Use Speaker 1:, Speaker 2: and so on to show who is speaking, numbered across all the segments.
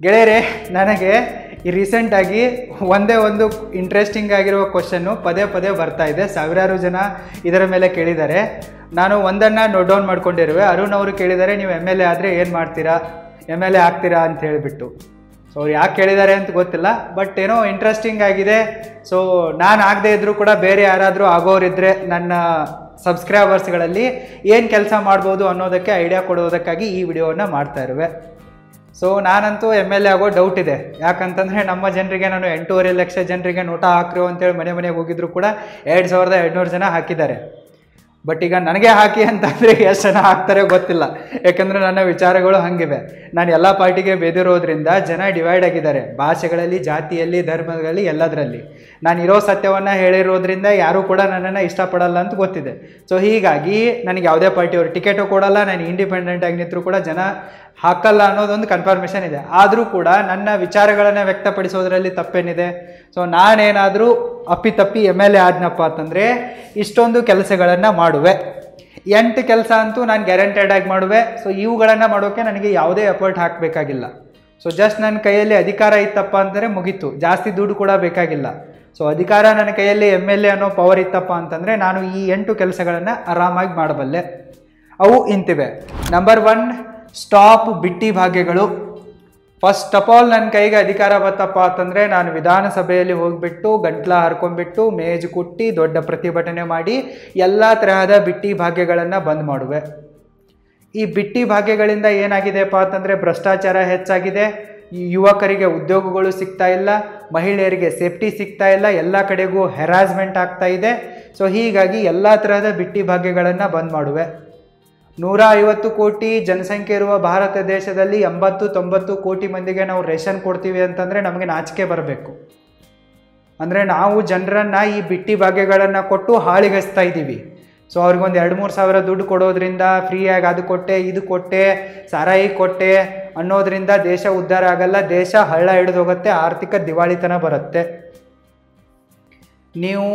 Speaker 1: ಗೆಳೆಯರೇ, ನನಗೆ ಈ ರೀಸೆಂಟಾಗಿ ಒಂದೇ ಒಂದು ಇಂಟ್ರೆಸ್ಟಿಂಗ್ ಆಗಿರುವ ಕ್ವಶನ್ನು ಪದೇ ಪದೇ ಬರ್ತಾ ಇದೆ. ಸಾವಿರಾರು ಜನ ಇದರ ಮೇಲೆ ಕೇಳಿದ್ದಾರೆ. ನಾನು ಒಂದನ್ನು ನೋಟ್ ಡೌನ್ ಮಾಡ್ಕೊಂಡಿರುವೆ. ಅರುಣ್ ಅವರು ಕೇಳಿದ್ದಾರೆ, ನೀವು MLA ಆದರೆ ಏನು ಮಾಡ್ತೀರಾ, MLA ಆಗ್ತೀರಾ ಅಂತ ಹೇಳಿಬಿಟ್ಟು. ಸೊ ಅವ್ರು ಯಾಕೆ ಕೇಳಿದ್ದಾರೆ ಅಂತ ಗೊತ್ತಿಲ್ಲ, ಬಟ್ ಏನೋ ಇಂಟ್ರೆಸ್ಟಿಂಗ್ ಆಗಿದೆ. ಸೊ ನಾನು ಆಗದೆ ಇದ್ದರೂ ಕೂಡ ಬೇರೆ ಯಾರಾದರೂ ಆಗೋರಿದ್ದರೆ ನನ್ನ ಸಬ್ಸ್ಕ್ರೈಬರ್ಸ್ಗಳಲ್ಲಿ ಏನು ಕೆಲಸ ಮಾಡ್ಬೋದು ಅನ್ನೋದಕ್ಕೆ ಐಡಿಯಾ ಕೊಡೋದಕ್ಕಾಗಿ ಈ ವಿಡಿಯೋವನ್ನು ಮಾಡ್ತಾ ಇರುವೆ. ಸೊ ನಾನಂತೂ MLA ಆಗೋ ಡೌಟ್ ಇದೆ. ಯಾಕಂತಂದರೆ ನಮ್ಮ ಜನರಿಗೆ ನಾನು 8.5 ಲಕ್ಷ ಜನರಿಗೆ ನೋಟ ಹಾಕ್ರು ಅಂತೇಳಿ ಮನೆಗೆ ಹೋಗಿದ್ರು ಕೂಡ 2200 ಜನ ಹಾಕಿದ್ದಾರೆ. ಬಟ್ ಈಗ ನನಗೆ ಹಾಕಿ ಅಂತಂದರೆ ಎಷ್ಟು ಜನ ಹಾಕ್ತಾರೆ ಗೊತ್ತಿಲ್ಲ. ಯಾಕಂದರೆ ನನ್ನ ವಿಚಾರಗಳು ಹಾಗಿವೆ. ನಾನು ಎಲ್ಲ ಪಾರ್ಟಿಗೆ ಬೆದಿರೋದ್ರಿಂದ ಜನ ಡಿವೈಡ್ ಆಗಿದ್ದಾರೆ, ಭಾಷೆಗಳಲ್ಲಿ, ಜಾತಿಯಲ್ಲಿ, ಧರ್ಮಗಳಲ್ಲಿ, ಎಲ್ಲದರಲ್ಲಿ. ನಾನು ಇರೋ ಸತ್ಯವನ್ನು ಹೇಳಿರೋದ್ರಿಂದ ಯಾರೂ ಕೂಡ ನನ್ನನ್ನು ಇಷ್ಟಪಡಲ್ಲ ಅಂತ ಗೊತ್ತಿದೆ. ಸೊ ಹೀಗಾಗಿ ನನಗೆ ಯಾವುದೇ ಪಾರ್ಟಿಯವರು ಟಿಕೆಟು ಕೊಡಲ್ಲ. ನಾನು ಇಂಡಿಪೆಂಡೆಂಟ್ ಆಗಿ ನಿಂತರೂ ಕೂಡ ಜನ ಹಾಕಲ್ಲ ಅನ್ನೋದೊಂದು ಕನ್ಫರ್ಮೇಷನ್ ಇದೆ. ಆದರೂ ಕೂಡ ನನ್ನ ವಿಚಾರಗಳನ್ನು ವ್ಯಕ್ತಪಡಿಸೋದ್ರಲ್ಲಿ ತಪ್ಪೇನಿದೆ? ಸೊ ನಾನೇನಾದರೂ ಅಪ್ಪಿತಪ್ಪಿ MLA ಆದ್ನಪ್ಪ ಅಂತಂದರೆ ಇಷ್ಟೊಂದು ಕೆಲಸಗಳನ್ನು ಮಾಡುವೆ. 8 ಕೆಲಸ ಅಂತೂ ನಾನು ಗ್ಯಾರಂಟೆಡ್ ಆಗಿ ಮಾಡುವೆ. ಸೊ ಇವುಗಳನ್ನು ಮಾಡೋಕ್ಕೆ ನನಗೆ ಯಾವುದೇ ಎಫರ್ಟ್ ಹಾಕಬೇಕಾಗಿಲ್ಲ. ಸೊ ಜಸ್ಟ್ ನನ್ನ ಕೈಯಲ್ಲಿ ಅಧಿಕಾರ ಇತ್ತಪ್ಪ ಅಂದರೆ ಮುಗೀತು, ಜಾಸ್ತಿ ದುಡ್ಡು ಕೂಡ ಬೇಕಾಗಿಲ್ಲ. ಸೊ ಅಧಿಕಾರ ನನ್ನ ಕೈಯಲ್ಲಿ MLA ಅನ್ನೋ ಪವರ್ ಇತ್ತಪ್ಪ ಅಂತಂದರೆ ನಾನು ಈ 8 ಕೆಲಸಗಳನ್ನು ಆರಾಮಾಗಿ ಮಾಡಬಲ್ಲೆ. ಅವು ಇಂತಿವೆ. ನಂಬರ್ 1, ಸ್ಟಾಪ್ ಬಿಟ್ಟಿ ಭಾಗ್ಯಗಳು. ಫಸ್ಟ್ ಆಫ್ ಆಲ್ ನನ್ನ ಕೈಗೆ ಅಧಿಕಾರ ಬತ್ತಪ್ಪ ಅಂತಂದರೆ ನಾನು ವಿಧಾನಸಭೆಯಲ್ಲಿ ಹೋಗಿಬಿಟ್ಟು ಗಂಟ್ಲ ಹರ್ಕೊಂಡ್ಬಿಟ್ಟು ಮೇಜು ಕುಟ್ಟಿ ದೊಡ್ಡ ಪ್ರತಿಭಟನೆ ಮಾಡಿ ಎಲ್ಲ ತರಹದ ಬಿಟ್ಟಿ ಭಾಗ್ಯಗಳನ್ನು ಬಂದ್ ಮಾಡುವೆ. ಈ ಬಿಟ್ಟಿ ಭಾಗ್ಯಗಳಿಂದ ಏನಾಗಿದೆಪ್ಪ ಅಂತಂದರೆ ಭ್ರಷ್ಟಾಚಾರ ಹೆಚ್ಚಾಗಿದೆ, ಯುವಕರಿಗೆ ಉದ್ಯೋಗಗಳು ಸಿಗ್ತಾ ಇಲ್ಲ, ಮಹಿಳೆಯರಿಗೆ ಸೇಫ್ಟಿ ಸಿಗ್ತಾ ಇಲ್ಲ, ಎಲ್ಲ ಕಡೆಗೂ ಹೆರಾಸ್ಮೆಂಟ್ ಆಗ್ತಾ ಇದೆ. ಸೊ ಹೀಗಾಗಿ ಎಲ್ಲ ತರಹದ ಬಿಟ್ಟಿ ಭಾಗ್ಯಗಳನ್ನು ಬಂದ್ ಮಾಡುವೆ. 150 ಕೋಟಿ ಜನಸಂಖ್ಯೆ ಇರುವ ಭಾರತ ದೇಶದಲ್ಲಿ 80-90 ಕೋಟಿ ಮಂದಿಗೆ ನಾವು ರೇಷನ್ ಕೊಡ್ತೀವಿ ಅಂತಂದರೆ ನಮಗೆ ನಾಚಿಕೆ ಬರಬೇಕು. ಅಂದರೆ ನಾವು ಜನರನ್ನು ಈ ಬಿಟ್ಟಿ ಭಾಗ್ಯಗಳನ್ನು ಕೊಟ್ಟು ಹಾಳಿಗಸ್ತಾ ಇದ್ದೀವಿ. ಸೊ ಅವ್ರಿಗೊಂದು 2-3 ಸಾವಿರ ದುಡ್ಡು ಕೊಡೋದ್ರಿಂದ, ಫ್ರೀಯಾಗಿ ಅದು ಕೊಟ್ಟೆ ಇದು ಕೊಟ್ಟೆ ಸಾರಾಯಿ ಕೊಟ್ಟೆ ಅನ್ನೋದ್ರಿಂದ ದೇಶ ಉದ್ಧಾರ ಆಗಲ್ಲ, ದೇಶ ಹಳ್ಳ ಹಿಡಿದೋಗುತ್ತೆ, ಆರ್ಥಿಕ ದಿವಾಳಿತನ ಬರುತ್ತೆ. ನೀವು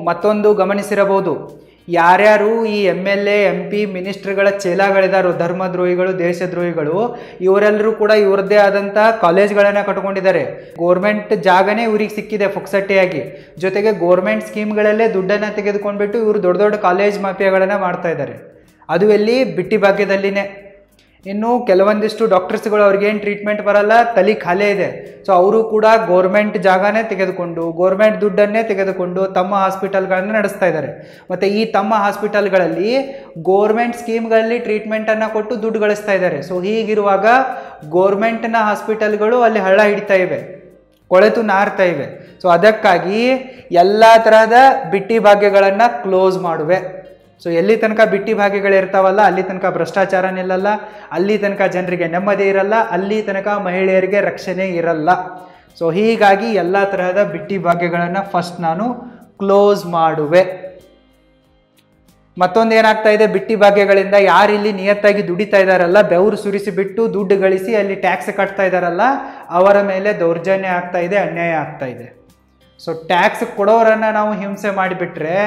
Speaker 1: ಮತ್ತೊಂದು ಗಮನಿಸಿರಬಹುದು, ಯಾರ್ಯಾರು ಈ MLA MP ಮಿನಿಸ್ಟ್ರಿಗಳ ಚೇಲಾಗಳಿದಾರೋ, ಧರ್ಮದ್ರೋಹಿಗಳು, ದೇಶದ್ರೋಹಿಗಳು, ಇವರೆಲ್ಲರೂ ಕೂಡ ಇವ್ರದ್ದೇ ಆದಂಥ ಕಾಲೇಜ್ಗಳನ್ನು ಕಟ್ಕೊಂಡಿದ್ದಾರೆ. ಗೋರ್ಮೆಂಟ್ ಜಾಗನೇ ಇವ್ರಿಗೆ ಸಿಕ್ಕಿದೆ ಫುಕ್ಸಟ್ಟೆಯಾಗಿ. ಜೊತೆಗೆ ಗೋರ್ಮೆಂಟ್ ಸ್ಕೀಮ್ಗಳಲ್ಲೇ ದುಡ್ಡನ್ನು ತೆಗೆದುಕೊಂಡ್ಬಿಟ್ಟು ಇವರು ದೊಡ್ಡ ದೊಡ್ಡ ಕಾಲೇಜ್ ಮಾಫಿಯಾಗಳನ್ನು ಮಾಡ್ತಾ ಇದ್ದಾರೆ. ಅದು ಎಲ್ಲಿ? ಬಿಟ್ಟಿ ಭಾಗ್ಯದಲ್ಲಿನೇ. ಇನ್ನು ಕೆಲವೊಂದಿಷ್ಟು ಡಾಕ್ಟರ್ಸ್ಗಳು ಅವ್ರಿಗೇನು ಟ್ರೀಟ್ಮೆಂಟ್ ಬರಲ್ಲ, ತಲೆ ಖಾಲಿ ಇದೆ. ಸೊ ಅವರು ಕೂಡ ಗೋರ್ಮೆಂಟ್ ಜಾಗನೇ ತೆಗೆದುಕೊಂಡು, ಗೋರ್ಮೆಂಟ್ ದುಡ್ಡನ್ನೇ ತೆಗೆದುಕೊಂಡು ತಮ್ಮ ಹಾಸ್ಪಿಟಲ್ಗಳನ್ನು ನಡೆಸ್ತಾ ಇದ್ದಾರೆ. ಮತ್ತು ಈ ತಮ್ಮ ಹಾಸ್ಪಿಟಲ್ಗಳಲ್ಲಿ ಗೋರ್ಮೆಂಟ್ ಸ್ಕೀಮ್ಗಳಲ್ಲಿ ಟ್ರೀಟ್ಮೆಂಟನ್ನು ಕೊಟ್ಟು ದುಡ್ಡು ಗಳಿಸ್ತಾ ಇದ್ದಾರೆ. ಸೊ ಹೀಗಿರುವಾಗ ಗೋರ್ಮೆಂಟ್ನ ಹಾಸ್ಪಿಟಲ್ಗಳು ಅಲ್ಲಿ ಹಳ್ಳ ಹಿಡಿತಾ ಇವೆ, ಕೊಳೆತು ನಾರ್ತಾ ಇವೆ. ಸೊ ಅದಕ್ಕಾಗಿ ಎಲ್ಲ ತರಹದ ಬಿಟ್ಟಿ ಭಾಗ್ಯಗಳನ್ನು ಕ್ಲೋಸ್ ಮಾಡುವೆ. ಸೊ ಎಲ್ಲಿ ತನಕ ಬಿಟ್ಟಿ ಭಾಗ್ಯಗಳಿರ್ತಾವಲ್ಲ ಅಲ್ಲಿ ತನಕ ಭ್ರಷ್ಟಾಚಾರ ನಿಲ್ಲಲ್ಲ, ಅಲ್ಲಿ ತನಕ ಜನರಿಗೆ ನೆಮ್ಮದಿ ಇರಲ್ಲ, ಅಲ್ಲಿ ತನಕ ಮಹಿಳೆಯರಿಗೆ ರಕ್ಷಣೆ ಇರಲ್ಲ. ಸೊ ಹೀಗಾಗಿ ಎಲ್ಲ ತರಹದ ಬಿಟ್ಟಿ ಭಾಗ್ಯಗಳನ್ನು ಫಸ್ಟ್ ನಾನು ಕ್ಲೋಸ್ ಮಾಡುವೆ. ಮತ್ತೊಂದು ಏನಾಗ್ತಾ ಇದೆ, ಬಿಟ್ಟಿ ಭಾಗ್ಯಗಳಿಂದ ಯಾರಿಲ್ಲಿ ನಿಯತ್ತಾಗಿ ದುಡಿತಾ ಇದ್ದಾರಲ್ಲ, ಬೆವರು ಸುರಿಸಿಬಿಟ್ಟು ದುಡ್ಡು ಗಳಿಸಿ ಅಲ್ಲಿ ಟ್ಯಾಕ್ಸ್ ಕಟ್ತಾ ಇದ್ದಾರಲ್ಲ, ಅವರ ಮೇಲೆ ದೌರ್ಜನ್ಯ ಆಗ್ತಾ ಇದೆ, ಅನ್ಯಾಯ ಆಗ್ತಾ ಇದೆ. ಸೊ ಟ್ಯಾಕ್ಸ್ ಕೊಡೋರನ್ನು ನಾವು ಹಿಂಸೆ ಮಾಡಿಬಿಟ್ರೆ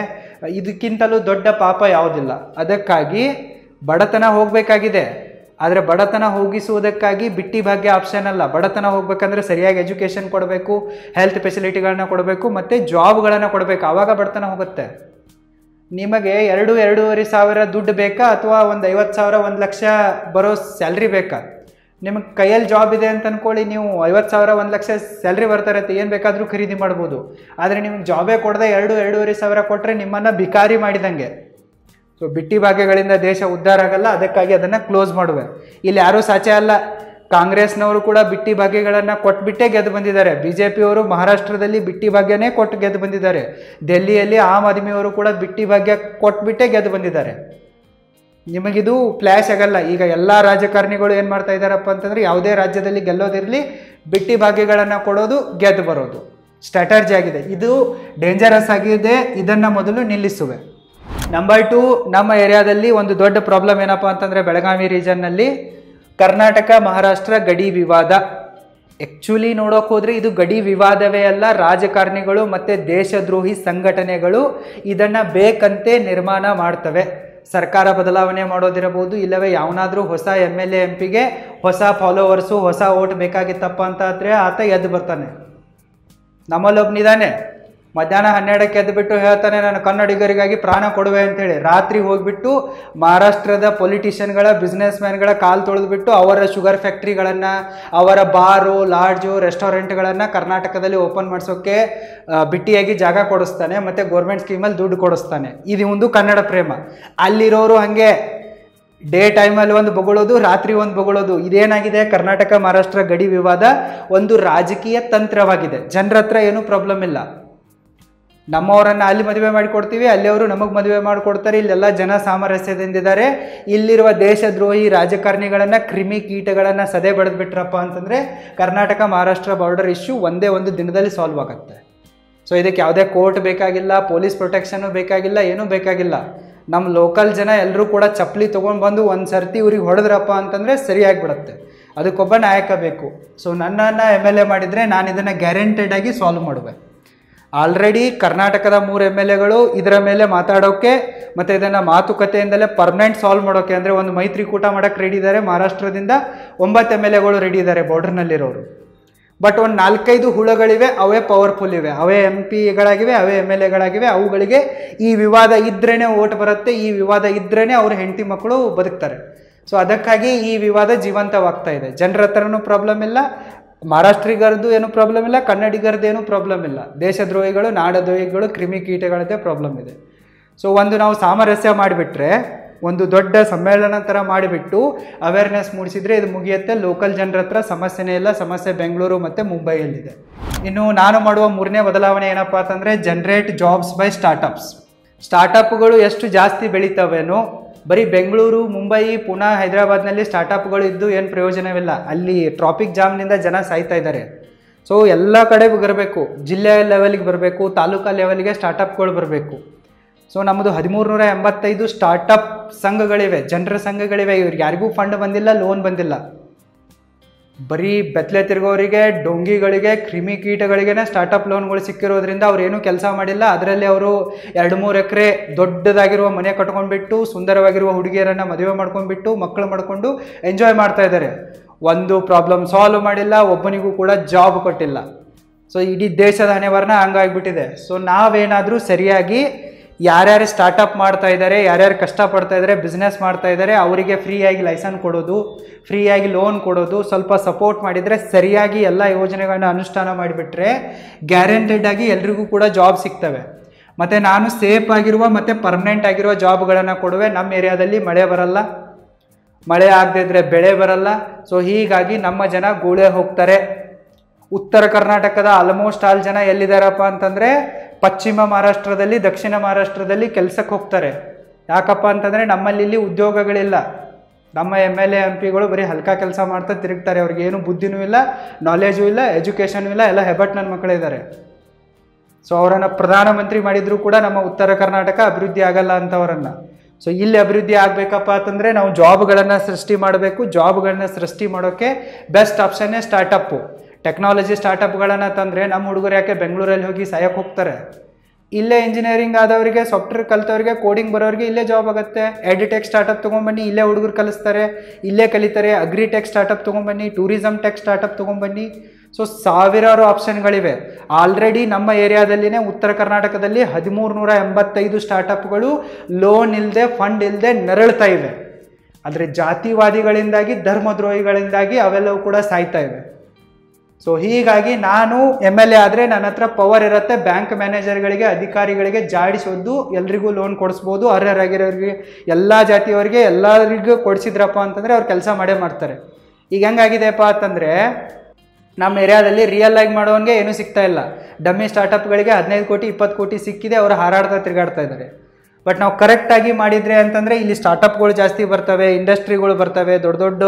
Speaker 1: ಇದಕ್ಕಿಂತಲೂ ದೊಡ್ಡ ಪಾಪ ಯಾವುದಿಲ್ಲ. ಅದಕ್ಕಾಗಿ ಬಡತನ ಹೋಗಬೇಕಾಗಿದೆ. ಆದರೆ ಬಡತನ ಹೋಗಿಸುವುದಕ್ಕಾಗಿ ಬಿಟ್ಟಿ ಭಾಗ್ಯ ಆಪ್ಷನ್ ಅಲ್ಲ. ಬಡತನ ಹೋಗ್ಬೇಕಂದ್ರೆ ಸರಿಯಾಗಿ ಎಜುಕೇಷನ್ ಕೊಡಬೇಕು, ಹೆಲ್ತ್ ಫೆಸಿಲಿಟಿಗಳನ್ನ ಕೊಡಬೇಕು, ಮತ್ತು ಜಾಬ್ಗಳನ್ನು ಕೊಡಬೇಕು. ಆವಾಗ ಬಡತನ ಹೋಗುತ್ತೆ. ನಿಮಗೆ 2-2.5 ಸಾವಿರ ದುಡ್ಡು ಬೇಕಾ, ಅಥವಾ ಒಂದು 50,000 1 ಲಕ್ಷ ಬರೋ ಸ್ಯಾಲ್ರಿ ಬೇಕಾ? ನಿಮಗೆ ಕೈಯಲ್ಲಿ ಜಾಬ್ ಇದೆ ಅಂತ ಅಂದ್ಕೊಳ್ಳಿ, ನೀವು 50,000 1 ಲಕ್ಷ ಸ್ಯಾಲ್ರಿ ಬರ್ತಾರೆ ಅಂತ ಏನು ಬೇಕಾದರೂ ಖರೀದಿ ಮಾಡ್ಬೋದು. ಆದರೆ ನಿಮಗೆ ಜಾಬೇ ಕೊಡದೆ 2-2.5 ಸಾವಿರ ಕೊಟ್ಟರೆ ನಿಮ್ಮನ್ನು ಭಿಕಾರಿ ಮಾಡಿದಂಗೆ. ಸೊ ಬಿಟ್ಟಿ ಭಾಗ್ಯಗಳಿಂದ ದೇಶ ಉದ್ಧಾರ ಆಗಲ್ಲ. ಅದಕ್ಕಾಗಿ ಅದನ್ನು ಕ್ಲೋಸ್ ಮಾಡುವೆ. ಇಲ್ಲಿ ಯಾರೂ ಸಾಚೆ ಅಲ್ಲ, ಕಾಂಗ್ರೆಸ್ನವರು ಕೂಡ ಬಿಟ್ಟಿ ಭಾಗ್ಯಗಳನ್ನು ಕೊಟ್ಬಿಟ್ಟೇ ಗೆದ್ದು ಬಂದಿದ್ದಾರೆ. BJPಯವರು ಮಹಾರಾಷ್ಟ್ರದಲ್ಲಿ ಬಿಟ್ಟಿ ಭಾಗ್ಯನೇ ಕೊಟ್ಟು ಗೆದ್ದು ಬಂದಿದ್ದಾರೆ. ಡೆಲ್ಲಿಯಲ್ಲಿ ಆಮ್ ಆದ್ಮಿಯವರು ಕೂಡ ಬಿಟ್ಟಿ ಭಾಗ್ಯ ಕೊಟ್ಬಿಟ್ಟೇ ಗೆದ್ದು ಬಂದಿದ್ದಾರೆ. ನಿಮಗಿದು ಫ್ಲ್ಯಾಶ್ ಆಗಲ್ಲ. ಈಗ ಎಲ್ಲ ರಾಜಕಾರಣಿಗಳು ಏನು ಮಾಡ್ತಾ ಇದ್ದಾರಪ್ಪ ಅಂತಂದರೆ, ಯಾವುದೇ ರಾಜ್ಯದಲ್ಲಿ ಗೆಲ್ಲೋದಿರಲಿ, ಬಿಟ್ಟಿ ಭಾಗ್ಯಗಳನ್ನು ಕೊಡೋದು, ಗೆದ್ದು ಬರೋದು ಸ್ಟ್ರಾಟರ್ಜಿ ಆಗಿದೆ. ಇದು ಡೇಂಜರಸ್ ಆಗಿದೆ. ಇದನ್ನು ಮೊದಲು ನಿಲ್ಲಿಸುವೆ. ನಂಬರ್ 2, ನಮ್ಮ ಏರಿಯಾದಲ್ಲಿ ಒಂದು ದೊಡ್ಡ ಪ್ರಾಬ್ಲಮ್ ಏನಪ್ಪ ಅಂತಂದರೆ, ಬೆಳಗಾವಿ ರೀಜನ್ನಲ್ಲಿ ಕರ್ನಾಟಕ ಮಹಾರಾಷ್ಟ್ರ ಗಡಿ ವಿವಾದ. ಆ್ಯಕ್ಚುಲಿ ನೋಡೋಕೆ ಹೋದರೆ ಇದು ಗಡಿ ವಿವಾದವೇ ಅಲ್ಲ. ರಾಜಕಾರಣಿಗಳು ಮತ್ತು ದೇಶದ್ರೋಹಿ ಸಂಘಟನೆಗಳು ಇದನ್ನು ಬೇಕಂತೆ ನಿರ್ಮಾಣ ಮಾಡ್ತವೆ. ಸರ್ಕಾರ ಬದಲಾವಣೆ ಮಾಡೋದಿರಬಹುದು, ಇಲ್ಲವೇ ಯಾವನಾದರೂ ಹೊಸ MLA MP ಗೆ ಹೊಸ ಫಾಲೋವರ್ಸು ಹೊಸ ಓಟ್ ಬೇಕಾಗಿತ್ತಪ್ಪ ಅಂತ ಆದರೆ ಆತ ಎದ್ದು ಬರ್ತಾನೆ. ನಮ್ಮಲ್ಲೊಬ್ಬನಿದ್ದಾನೆ, ಮಧ್ಯಾಹ್ನ 12ಕ್ಕೆ ಎದ್ದುಬಿಟ್ಟು ಹೇಳ್ತಾನೆ ನಾನು ಕನ್ನಡಿಗರಿಗಾಗಿ ಪ್ರಾಣ ಕೊಡುವೆ ಅಂತೇಳಿ. ರಾತ್ರಿ ಹೋಗಿಬಿಟ್ಟು ಮಹಾರಾಷ್ಟ್ರದ ಪೊಲಿಟಿಷಿಯನ್ಗಳ ಬಿಸ್ನೆಸ್ ಮ್ಯಾನ್ಗಳ ಕಾಲು ತೊಳೆದುಬಿಟ್ಟು ಅವರ ಶುಗರ್ ಫ್ಯಾಕ್ಟ್ರಿಗಳನ್ನು, ಅವರ ಬಾರು ಲಾಡ್ಜು ರೆಸ್ಟೋರೆಂಟ್ಗಳನ್ನು ಕರ್ನಾಟಕದಲ್ಲಿ ಓಪನ್ ಮಾಡಿಸೋಕ್ಕೆ ಬಿಟ್ಟಿಯಾಗಿ ಜಾಗ ಕೊಡಿಸ್ತಾನೆ ಮತ್ತು ಗೌರ್ಮೆಂಟ್ ಸ್ಕೀಮಲ್ಲಿ ದುಡ್ಡು ಕೊಡಿಸ್ತಾನೆ. ಇದು ಒಂದು ಕನ್ನಡ ಪ್ರೇಮ. ಅಲ್ಲಿರೋರು ಹಾಗೆ ಡೇ ಟೈಮಲ್ಲಿ ಒಂದು ಬೊಗಳೋದು, ರಾತ್ರಿ ಒಂದು ಬೊಗಳೋದು. ಇದೇನಾಗಿದೆ, ಕರ್ನಾಟಕ ಮಹಾರಾಷ್ಟ್ರ ಗಡಿ ವಿವಾದ ಒಂದು ರಾಜಕೀಯ ತಂತ್ರವಾಗಿದೆ. ಜನರ ಹತ್ರ ಏನೂ ಪ್ರಾಬ್ಲಮ್ ಇಲ್ಲ. ನಮ್ಮವರನ್ನು ಅಲ್ಲಿ ಮದುವೆ ಮಾಡಿಕೊಡ್ತೀವಿ, ಅಲ್ಲಿಯವರು ನಮಗೆ ಮದುವೆ ಮಾಡಿಕೊಡ್ತಾರೆ. ಇಲ್ಲೆಲ್ಲ ಜನ ಸಾಮರಸ್ಯದಿಂದಿದ್ದಾರೆ. ಇಲ್ಲಿರುವ ದೇಶದ್ರೋಹಿ ರಾಜಕಾರಣಿಗಳನ್ನು, ಕ್ರಿಮಿ ಕೀಟಗಳನ್ನು ಸದೆ ಬಡಿದ್ಬಿಟ್ರಪ್ಪ ಅಂತಂದರೆ ಕರ್ನಾಟಕ ಮಹಾರಾಷ್ಟ್ರ ಬಾರ್ಡರ್ ಇಶ್ಯೂ ಒಂದೇ ಒಂದು ದಿನದಲ್ಲಿ ಸಾಲ್ವ್ ಆಗುತ್ತೆ. ಸೊ ಇದಕ್ಕೆ ಯಾವುದೇ ಕೋರ್ಟ್ ಬೇಕಾಗಿಲ್ಲ, ಪೊಲೀಸ್ ಪ್ರೊಟೆಕ್ಷನು ಬೇಕಾಗಿಲ್ಲ, ಏನೂ ಬೇಕಾಗಿಲ್ಲ. ನಮ್ಮ ಲೋಕಲ್ ಜನ ಎಲ್ಲರೂ ಕೂಡ ಚಪ್ಪಲಿ ತೊಗೊಂಡು ಬಂದು ಒಂದು ಸರ್ತಿ ಇವ್ರಿಗೆ ಹೊಡೆದ್ರಪ್ಪ ಅಂತಂದರೆ ಸರಿಯಾಗಿಬಿಡುತ್ತೆ. ಅದಕ್ಕೊಬ್ಬ ನಾಯಕ ಬೇಕು. ಸೊ ನನ್ನನ್ನು MLA ಮಾಡಿದರೆ ನಾನು ಇದನ್ನು ಗ್ಯಾರಂಟೆಡಾಗಿ ಸಾಲ್ವ್ ಮಾಡುವೆ. ಆಲ್ರೆಡಿ ಕರ್ನಾಟಕದ 3 MLAಗಳು ಇದರ ಮೇಲೆ ಮಾತಾಡೋಕ್ಕೆ ಮತ್ತು ಇದನ್ನು ಮಾತುಕತೆಯಿಂದಲೇ ಪರ್ಮನೆಂಟ್ ಸಾಲ್ವ್ ಮಾಡೋಕ್ಕೆ, ಅಂದರೆ ಒಂದು ಮೈತ್ರಿಕೂಟ ಮಾಡೋಕ್ಕೆ ರೆಡಿ ಇದ್ದಾರೆ. ಮಹಾರಾಷ್ಟ್ರದಿಂದ 9 MLAಗಳು ರೆಡಿ ಇದ್ದಾರೆ ಬಾರ್ಡರ್ನಲ್ಲಿರೋರು. ಬಟ್ ಒಂದು 4-5 ಹುಳುಗಳಿವೆ, ಅವೇ ಪವರ್ಫುಲ್ ಇವೆ, ಅವೇ MPಗಳಾಗಿವೆ, ಅವೇ MLAಗಳಾಗಿವೆ. ಅವುಗಳಿಗೆ ಈ ವಿವಾದ ಇದ್ರೇ ಓಟ್ ಬರುತ್ತೆ, ಈ ವಿವಾದ ಇದ್ರೇ ಅವ್ರ ಹೆಂಡತಿ ಮಕ್ಕಳು ಬದುಕ್ತಾರೆ. ಸೊ ಅದಕ್ಕಾಗಿ ಈ ವಿವಾದ ಜೀವಂತವಾಗ್ತಾ ಇದೆ. ಜನರ ಹತ್ರನೂ ಪ್ರಾಬ್ಲಮ್ ಇಲ್ಲ, ಮಹಾರಾಷ್ಟ್ರಿಗರದ್ದು ಏನೂ ಪ್ರಾಬ್ಲಮ್ ಇಲ್ಲ, ಕನ್ನಡಿಗರದ್ದು ಏನೂ ಪ್ರಾಬ್ಲಮ್ ಇಲ್ಲ. ದೇಶದ್ರೋಹಿಗಳು, ನಾಡದ್ರೋಹಿಗಳು, ಕ್ರಿಮಿ ಕೀಟಗಳದ್ದೇ ಪ್ರಾಬ್ಲಮ್ ಇದೆ. ಸೊ ಒಂದು ನಾವು ಸಾಮರಸ್ಯ ಮಾಡಿಬಿಟ್ರೆ, ಒಂದು ದೊಡ್ಡ ಸಮ್ಮೇಳನ ಥರ ಮಾಡಿಬಿಟ್ಟು ಅವೇರ್ನೆಸ್ ಮೂಡಿಸಿದರೆ ಇದು ಮುಗಿಯುತ್ತೆ. ಲೋಕಲ್ ಜನರ ಹತ್ರ ಸಮಸ್ಯೆನೇ ಇಲ್ಲ. ಸಮಸ್ಯೆ ಬೆಂಗಳೂರು ಮತ್ತು ಮುಂಬೈಯಲ್ಲಿದೆ. ಇನ್ನು ನಾನು ಮಾಡುವ 3ನೇ ಬದಲಾವಣೆ ಏನಪ್ಪ ಅಂತಂದರೆ ಜನರೇಟ್ ಜಾಬ್ಸ್ ಬೈ ಸ್ಟಾರ್ಟಪ್ಸ್. ಸ್ಟಾರ್ಟಪ್ಗಳು ಎಷ್ಟು ಜಾಸ್ತಿ ಬೆಳೀತವೇನೋ, ಬರೀ ಬೆಂಗಳೂರು, ಮುಂಬೈ, ಪುಣೆ, ಹೈದರಾಬಾದ್ನಲ್ಲಿ ಸ್ಟಾರ್ಟಪ್ಗಳು ಇದ್ದು ಏನು ಪ್ರಯೋಜನವಿಲ್ಲ. ಅಲ್ಲಿ ಟ್ರಾಫಿಕ್ ಜಾಮ್ನಿಂದ ಜನ ಸಾಯ್ತಾ ಇದ್ದಾರೆ. ಸೊ ಎಲ್ಲ ಕಡೆ ಬರಬೇಕು, ಜಿಲ್ಲೆಯ ಲೆವೆಲ್ಗೆ ಬರಬೇಕು, ತಾಲೂಕಾ ಲೆವೆಲ್ಗೆ ಸ್ಟಾರ್ಟಪ್ಗಳು ಬರಬೇಕು. ಸೊ ನಮ್ಮದು 1385 ಸ್ಟಾರ್ಟಪ್ ಸಂಘಗಳಿವೆ, ಜನರ ಸಂಘಗಳಿವೆ. ಇವ್ರಿಗೆ ಯಾರಿಗೂ ಫಂಡ್ ಬಂದಿಲ್ಲ, ಲೋನ್ ಬಂದಿಲ್ಲ. ಬರೀ ಬೆತ್ತಲೆ ತಿರುಗೋರಿಗೆ, ಡೊಂಗಿಗಳಿಗೆ, ಕ್ರಿಮಿ ಕೀಟಗಳಿಗೇ ಸ್ಟಾರ್ಟಪ್ ಲೋನ್ಗಳು ಸಿಕ್ಕಿರೋದ್ರಿಂದ ಅವ್ರು ಏನೂ ಕೆಲಸ ಮಾಡಿಲ್ಲ. ಅದರಲ್ಲಿ ಅವರು 2-3 ಎಕರೆ ದೊಡ್ಡದಾಗಿರುವ ಮನೆ ಕಟ್ಕೊಂಡ್ಬಿಟ್ಟು, ಸುಂದರವಾಗಿರುವ ಹುಡುಗಿಯರನ್ನು ಮದುವೆ ಮಾಡ್ಕೊಂಡ್ಬಿಟ್ಟು, ಮಕ್ಕಳು ಮಾಡ್ಕೊಂಡು ಎಂಜಾಯ್ ಮಾಡ್ತಾ ಇದ್ದಾರೆ. ಒಂದು ಪ್ರಾಬ್ಲಮ್ ಸಾಲ್ವ್ ಮಾಡಿಲ್ಲ, ಒಬ್ಬನಿಗೂ ಕೂಡ ಜಾಬ್ ಕೊಟ್ಟಿಲ್ಲ. ಸೊ ಇಡೀ ದೇಶದ ಹಣೆಬರಹ ಹಂಗಾಗಿಬಿಟ್ಟಿದೆ. ಸೊ ನಾವೇನಾದರೂ ಸರಿಯಾಗಿ ಯಾರ್ಯಾರು ಸ್ಟಾರ್ಟಪ್ ಮಾಡ್ತಾ ಇದ್ದಾರೆ, ಯಾರ್ಯಾರು ಕಷ್ಟಪಡ್ತಾ ಇದ್ದಾರೆ, ಬಿಸ್ನೆಸ್ ಮಾಡ್ತಾ ಇದ್ದಾರೆ, ಅವರಿಗೆ ಫ್ರೀಯಾಗಿ ಲೈಸೆನ್ಸ್ ಕೊಡೋದು, ಫ್ರೀಯಾಗಿ ಲೋನ್ ಕೊಡೋದು, ಸ್ವಲ್ಪ ಸಪೋರ್ಟ್ ಮಾಡಿದರೆ, ಸರಿಯಾಗಿ ಎಲ್ಲ ಯೋಜನೆಗಳನ್ನ ಅನುಷ್ಠಾನ ಮಾಡಿಬಿಟ್ರೆ ಗ್ಯಾರಂಟೆಡಾಗಿ ಎಲ್ರಿಗೂ ಕೂಡ ಜಾಬ್ ಸಿಗ್ತವೆ. ಮತ್ತು ನಾನು ಸೇಫ್ ಆಗಿರುವ ಮತ್ತು ಪರ್ಮನೆಂಟ್ ಆಗಿರುವ ಜಾಬ್ಗಳನ್ನು ಕೊಡುವೆ. ನಮ್ಮ ಏರಿಯಾದಲ್ಲಿ ಮಳೆ ಬರಲ್ಲ, ಮಳೆ ಆಗದಿದ್ದರೆ ಬೆಳೆ ಬರಲ್ಲ. ಸೊ ಹೀಗಾಗಿ ನಮ್ಮ ಜನ ಗೂಳೆ ಹೋಗ್ತಾರೆ. ಉತ್ತರ ಕರ್ನಾಟಕದ ಆಲ್ಮೋಸ್ಟ್ ಆಲ್ ಜನ ಎಲ್ಲಿದ್ದಾರಪ್ಪ ಅಂತಂದರೆ ಪಶ್ಚಿಮ ಮಹಾರಾಷ್ಟ್ರದಲ್ಲಿ, ದಕ್ಷಿಣ ಮಹಾರಾಷ್ಟ್ರದಲ್ಲಿ ಕೆಲಸಕ್ಕೆ ಹೋಗ್ತಾರೆ. ಯಾಕಪ್ಪ ಅಂತಂದರೆ ನಮ್ಮಲ್ಲಿ ಇಲ್ಲಿ ಉದ್ಯೋಗಗಳಿಲ್ಲ. ನಮ್ಮ MLA MPಗಳು ಬರೀ ಹಲ್ಕ ಕೆಲಸ ಮಾಡ್ತಾ ತಿರುಗ್ತಾರೆ. ಅವ್ರಿಗೆ ಏನು ಬುದ್ಧಿನೂ ಇಲ್ಲ, ನಾಲೆಜು ಇಲ್ಲ, ಎಜುಕೇಷನ್ ಇಲ್ಲ, ಎಲ್ಲ ಹೆಬಟ್ ನನ್ನ ಮಕ್ಕಳಿದ್ದಾರೆ. ಸೊ ಅವರನ್ನು ಪ್ರಧಾನಮಂತ್ರಿ ಮಾಡಿದರೂ ಕೂಡ ನಮ್ಮ ಉತ್ತರ ಕರ್ನಾಟಕ ಅಭಿವೃದ್ಧಿ ಆಗಲ್ಲ ಅಂತವರನ್ನು. ಸೊ ಇಲ್ಲಿ ಅಭಿವೃದ್ಧಿ ಆಗಬೇಕಪ್ಪ ಅಂತಂದರೆ ನಾವು ಜಾಬ್ಗಳನ್ನು ಸೃಷ್ಟಿ ಮಾಡಬೇಕು. ಜಾಬ್ಗಳನ್ನ ಸೃಷ್ಟಿ ಮಾಡೋಕ್ಕೆ ಬೆಸ್ಟ್ ಆಪ್ಷನ್ನೇ ಸ್ಟಾರ್ಟಪ್ಪು. ಟೆಕ್ನಾಲಜಿ ಸ್ಟಾರ್ಟಪ್ಗಳನ್ನು ತಂದರೆ ನಮ್ಮ ಹುಡುಗರು ಯಾಕೆ ಬೆಂಗಳೂರಲ್ಲಿ ಹೋಗಿ ಸಾಯಕ್ಕೆ ಹೋಗ್ತಾರೆ? ಇಲ್ಲೇ ಇಂಜಿನಿಯರಿಂಗ್ ಆದವರಿಗೆ, ಸಾಫ್ಟ್ವೇರ್ ಕಲಿತವ್ರಿಗೆ, ಕೋಡಿಂಗ್ ಬರೋರಿಗೆ ಇಲ್ಲೇ ಜಾಬ್ ಆಗುತ್ತೆ. ಎಡಿಟೆಕ್ ಸ್ಟಾರ್ಟಪ್ ತೊಗೊಂಬನ್ನಿ, ಇಲ್ಲೇ ಹುಡುಗರು ಕಲಿಸ್ತಾರೆ, ಇಲ್ಲೇ ಕಲಿತಾರೆ. ಅಗ್ರಿಟೆಕ್ ಸ್ಟಾರ್ಟಪ್ ತೊಗೊಂಬನ್ನಿ, ಟೂರಿಸಮ್ ಟೆಕ್ ಸ್ಟಾರ್ಟಪ್ ತೊಗೊಂಬನ್ನಿ. ಸೊ ಸಾವಿರಾರು ಆಪ್ಷನ್ಗಳಿವೆ. ಆಲ್ರೆಡಿ ನಮ್ಮ ಏರಿಯಾದಲ್ಲಿನೇ ಉತ್ತರ ಕರ್ನಾಟಕದಲ್ಲಿ 1385 ಸ್ಟಾರ್ಟಪ್ಗಳು ಲೋನ್ ಇಲ್ಲದೆ, ಫಂಡ್ ಇಲ್ಲದೆ ನರಳ್ತಾ ಇವೆ. ಆದರೆ ಜಾತಿವಾದಿಗಳಿಂದಾಗಿ, ಧರ್ಮದ್ರೋಹಿಗಳಿಂದಾಗಿ ಅವೆಲ್ಲವೂ ಕೂಡ ಸಾಯ್ತಾ ಇವೆ. ಸೊ ಹೀಗಾಗಿ ನಾನು MLA ಆದರೆ ನನ್ನ ಹತ್ರ ಪವರ್ ಇರುತ್ತೆ. ಬ್ಯಾಂಕ್ ಮ್ಯಾನೇಜರ್ಗಳಿಗೆ, ಅಧಿಕಾರಿಗಳಿಗೆ ಜಾಡಿಸೋದು, ಎಲ್ರಿಗೂ ಲೋನ್ ಕೊಡಿಸ್ಬೋದು. ಅರ್ಹರಾಗಿರೋರಿಗೆ, ಎಲ್ಲ ಜಾತಿಯವರಿಗೆ ಎಲ್ಲರಿಗೂ ಕೊಡಿಸಿದ್ರಪ್ಪ ಅಂತಂದರೆ ಅವ್ರು ಕೆಲಸ ಮಾಡೇ ಮಾಡ್ತಾರೆ. ಈಗ ಹೆಂಗಾಗಿದೆಯಪ್ಪ ಅಂತಂದರೆ ನಮ್ಮ ಏರಿಯಾದಲ್ಲಿ ರಿಯಲ್ ಆಗಿ ಮಾಡೋನಿಗೆ ಏನೂ ಸಿಗ್ತಾ ಇಲ್ಲ. ಡಮ್ಮಿ ಸ್ಟಾರ್ಟಪ್ಗಳಿಗೆ 15 ಕೋಟಿ 20 ಕೋಟಿ ಸಿಕ್ಕಿದೆ, ಅವರು ಹಾರಾಡ್ತಾ ತಿರುಗಾಡ್ತಾ ಇದ್ದಾರೆ. ಬಟ್ ನಾವು ಕರೆಕ್ಟಾಗಿ ಮಾಡಿದರೆ ಅಂತಂದರೆ ಇಲ್ಲಿ ಸ್ಟಾರ್ಟಪ್ಗಳು ಜಾಸ್ತಿ ಬರ್ತವೆ, ಇಂಡಸ್ಟ್ರಿಗಳು ಬರ್ತವೆ, ದೊಡ್ಡ ದೊಡ್ಡ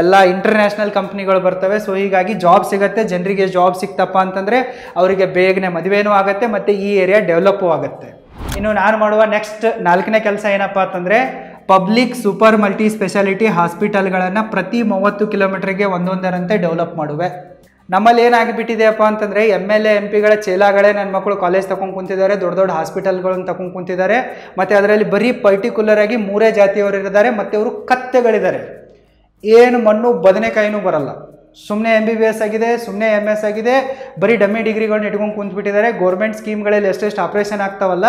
Speaker 1: ಎಲ್ಲ ಇಂಟರ್ನ್ಯಾಷನಲ್ ಕಂಪ್ನಿಗಳು ಬರ್ತವೆ. ಸೊ ಹೀಗಾಗಿ ಜಾಬ್ ಸಿಗುತ್ತೆ. ಜನರಿಗೆ ಜಾಬ್ ಸಿಕ್ತಪ್ಪ ಅಂತಂದರೆ ಅವರಿಗೆ ಬೇಗನೆ ಮದುವೆನೂ ಆಗುತ್ತೆ ಮತ್ತು ಈ ಏರಿಯಾ ಡೆವಲಪ್ಪು ಆಗುತ್ತೆ. ಇನ್ನು ನಾನು ಮಾಡುವ ನೆಕ್ಸ್ಟ್ 4ನೇ ಕೆಲಸ ಏನಪ್ಪ ಅಂತಂದರೆ ಪಬ್ಲಿಕ್ ಸೂಪರ್ ಮಲ್ಟಿ ಸ್ಪೆಷಾಲಿಟಿ ಹಾಸ್ಪಿಟಲ್ಗಳನ್ನು ಪ್ರತಿ 30 ಕಿಲೋಮೀಟ್ರಿಗೆ ಒಂದೊಂದರಂತೆ ಡೆವಲಪ್ ಮಾಡುವೆ. ನಮ್ಮಲ್ಲಿ ಏನಾಗಿಬಿಟ್ಟಿದೆಯಪ್ಪ ಅಂತಂದರೆ MLA MP ಗಳ ಚೇಲಾಗಳೇ ನನ್ನ ಮಕ್ಕಳು ಕಾಲೇಜ್ ತಗೊಂಡು ಕುಂತಿದ್ದಾರೆ, ದೊಡ್ಡ ದೊಡ್ಡ ಹಾಸ್ಪಿಟಲ್ಗಳನ್ನು ತಗೊಂಡು ಕುಂತಿದ್ದಾರೆ. ಮತ್ತು ಅದರಲ್ಲಿ ಬರೀ ಪರ್ಟಿಕ್ಯುಲರ್ ಆಗಿ 3 ಜಾತಿಯವರು ಇದ್ದಾರೆ, ಮತ್ತು ಅವರು ಕತ್ತೆಗಳಿದ್ದಾರೆ. ಏನು ಮಣ್ಣು ಬದನೆಕಾಯಿನೂ ಬರಲ್ಲ. ಸುಮ್ಮನೆ MBBS ಆಗಿದೆ, ಸುಮ್ಮನೆ MS ಆಗಿದೆ, ಬರೀ ಡಮ್ಮಿ ಡಿಗ್ರಿಗಳನ್ನ ಇಟ್ಕೊಂಡು ಕುಂತ್ಬಿಟ್ಟಿದ್ದಾರೆ. ಗೋರ್ಮೆಂಟ್ ಸ್ಕೀಮ್ಗಳಲ್ಲಿ ಎಷ್ಟೆಷ್ಟು ಆಪ್ರೇಷನ್ ಆಗ್ತಾವಲ್ಲ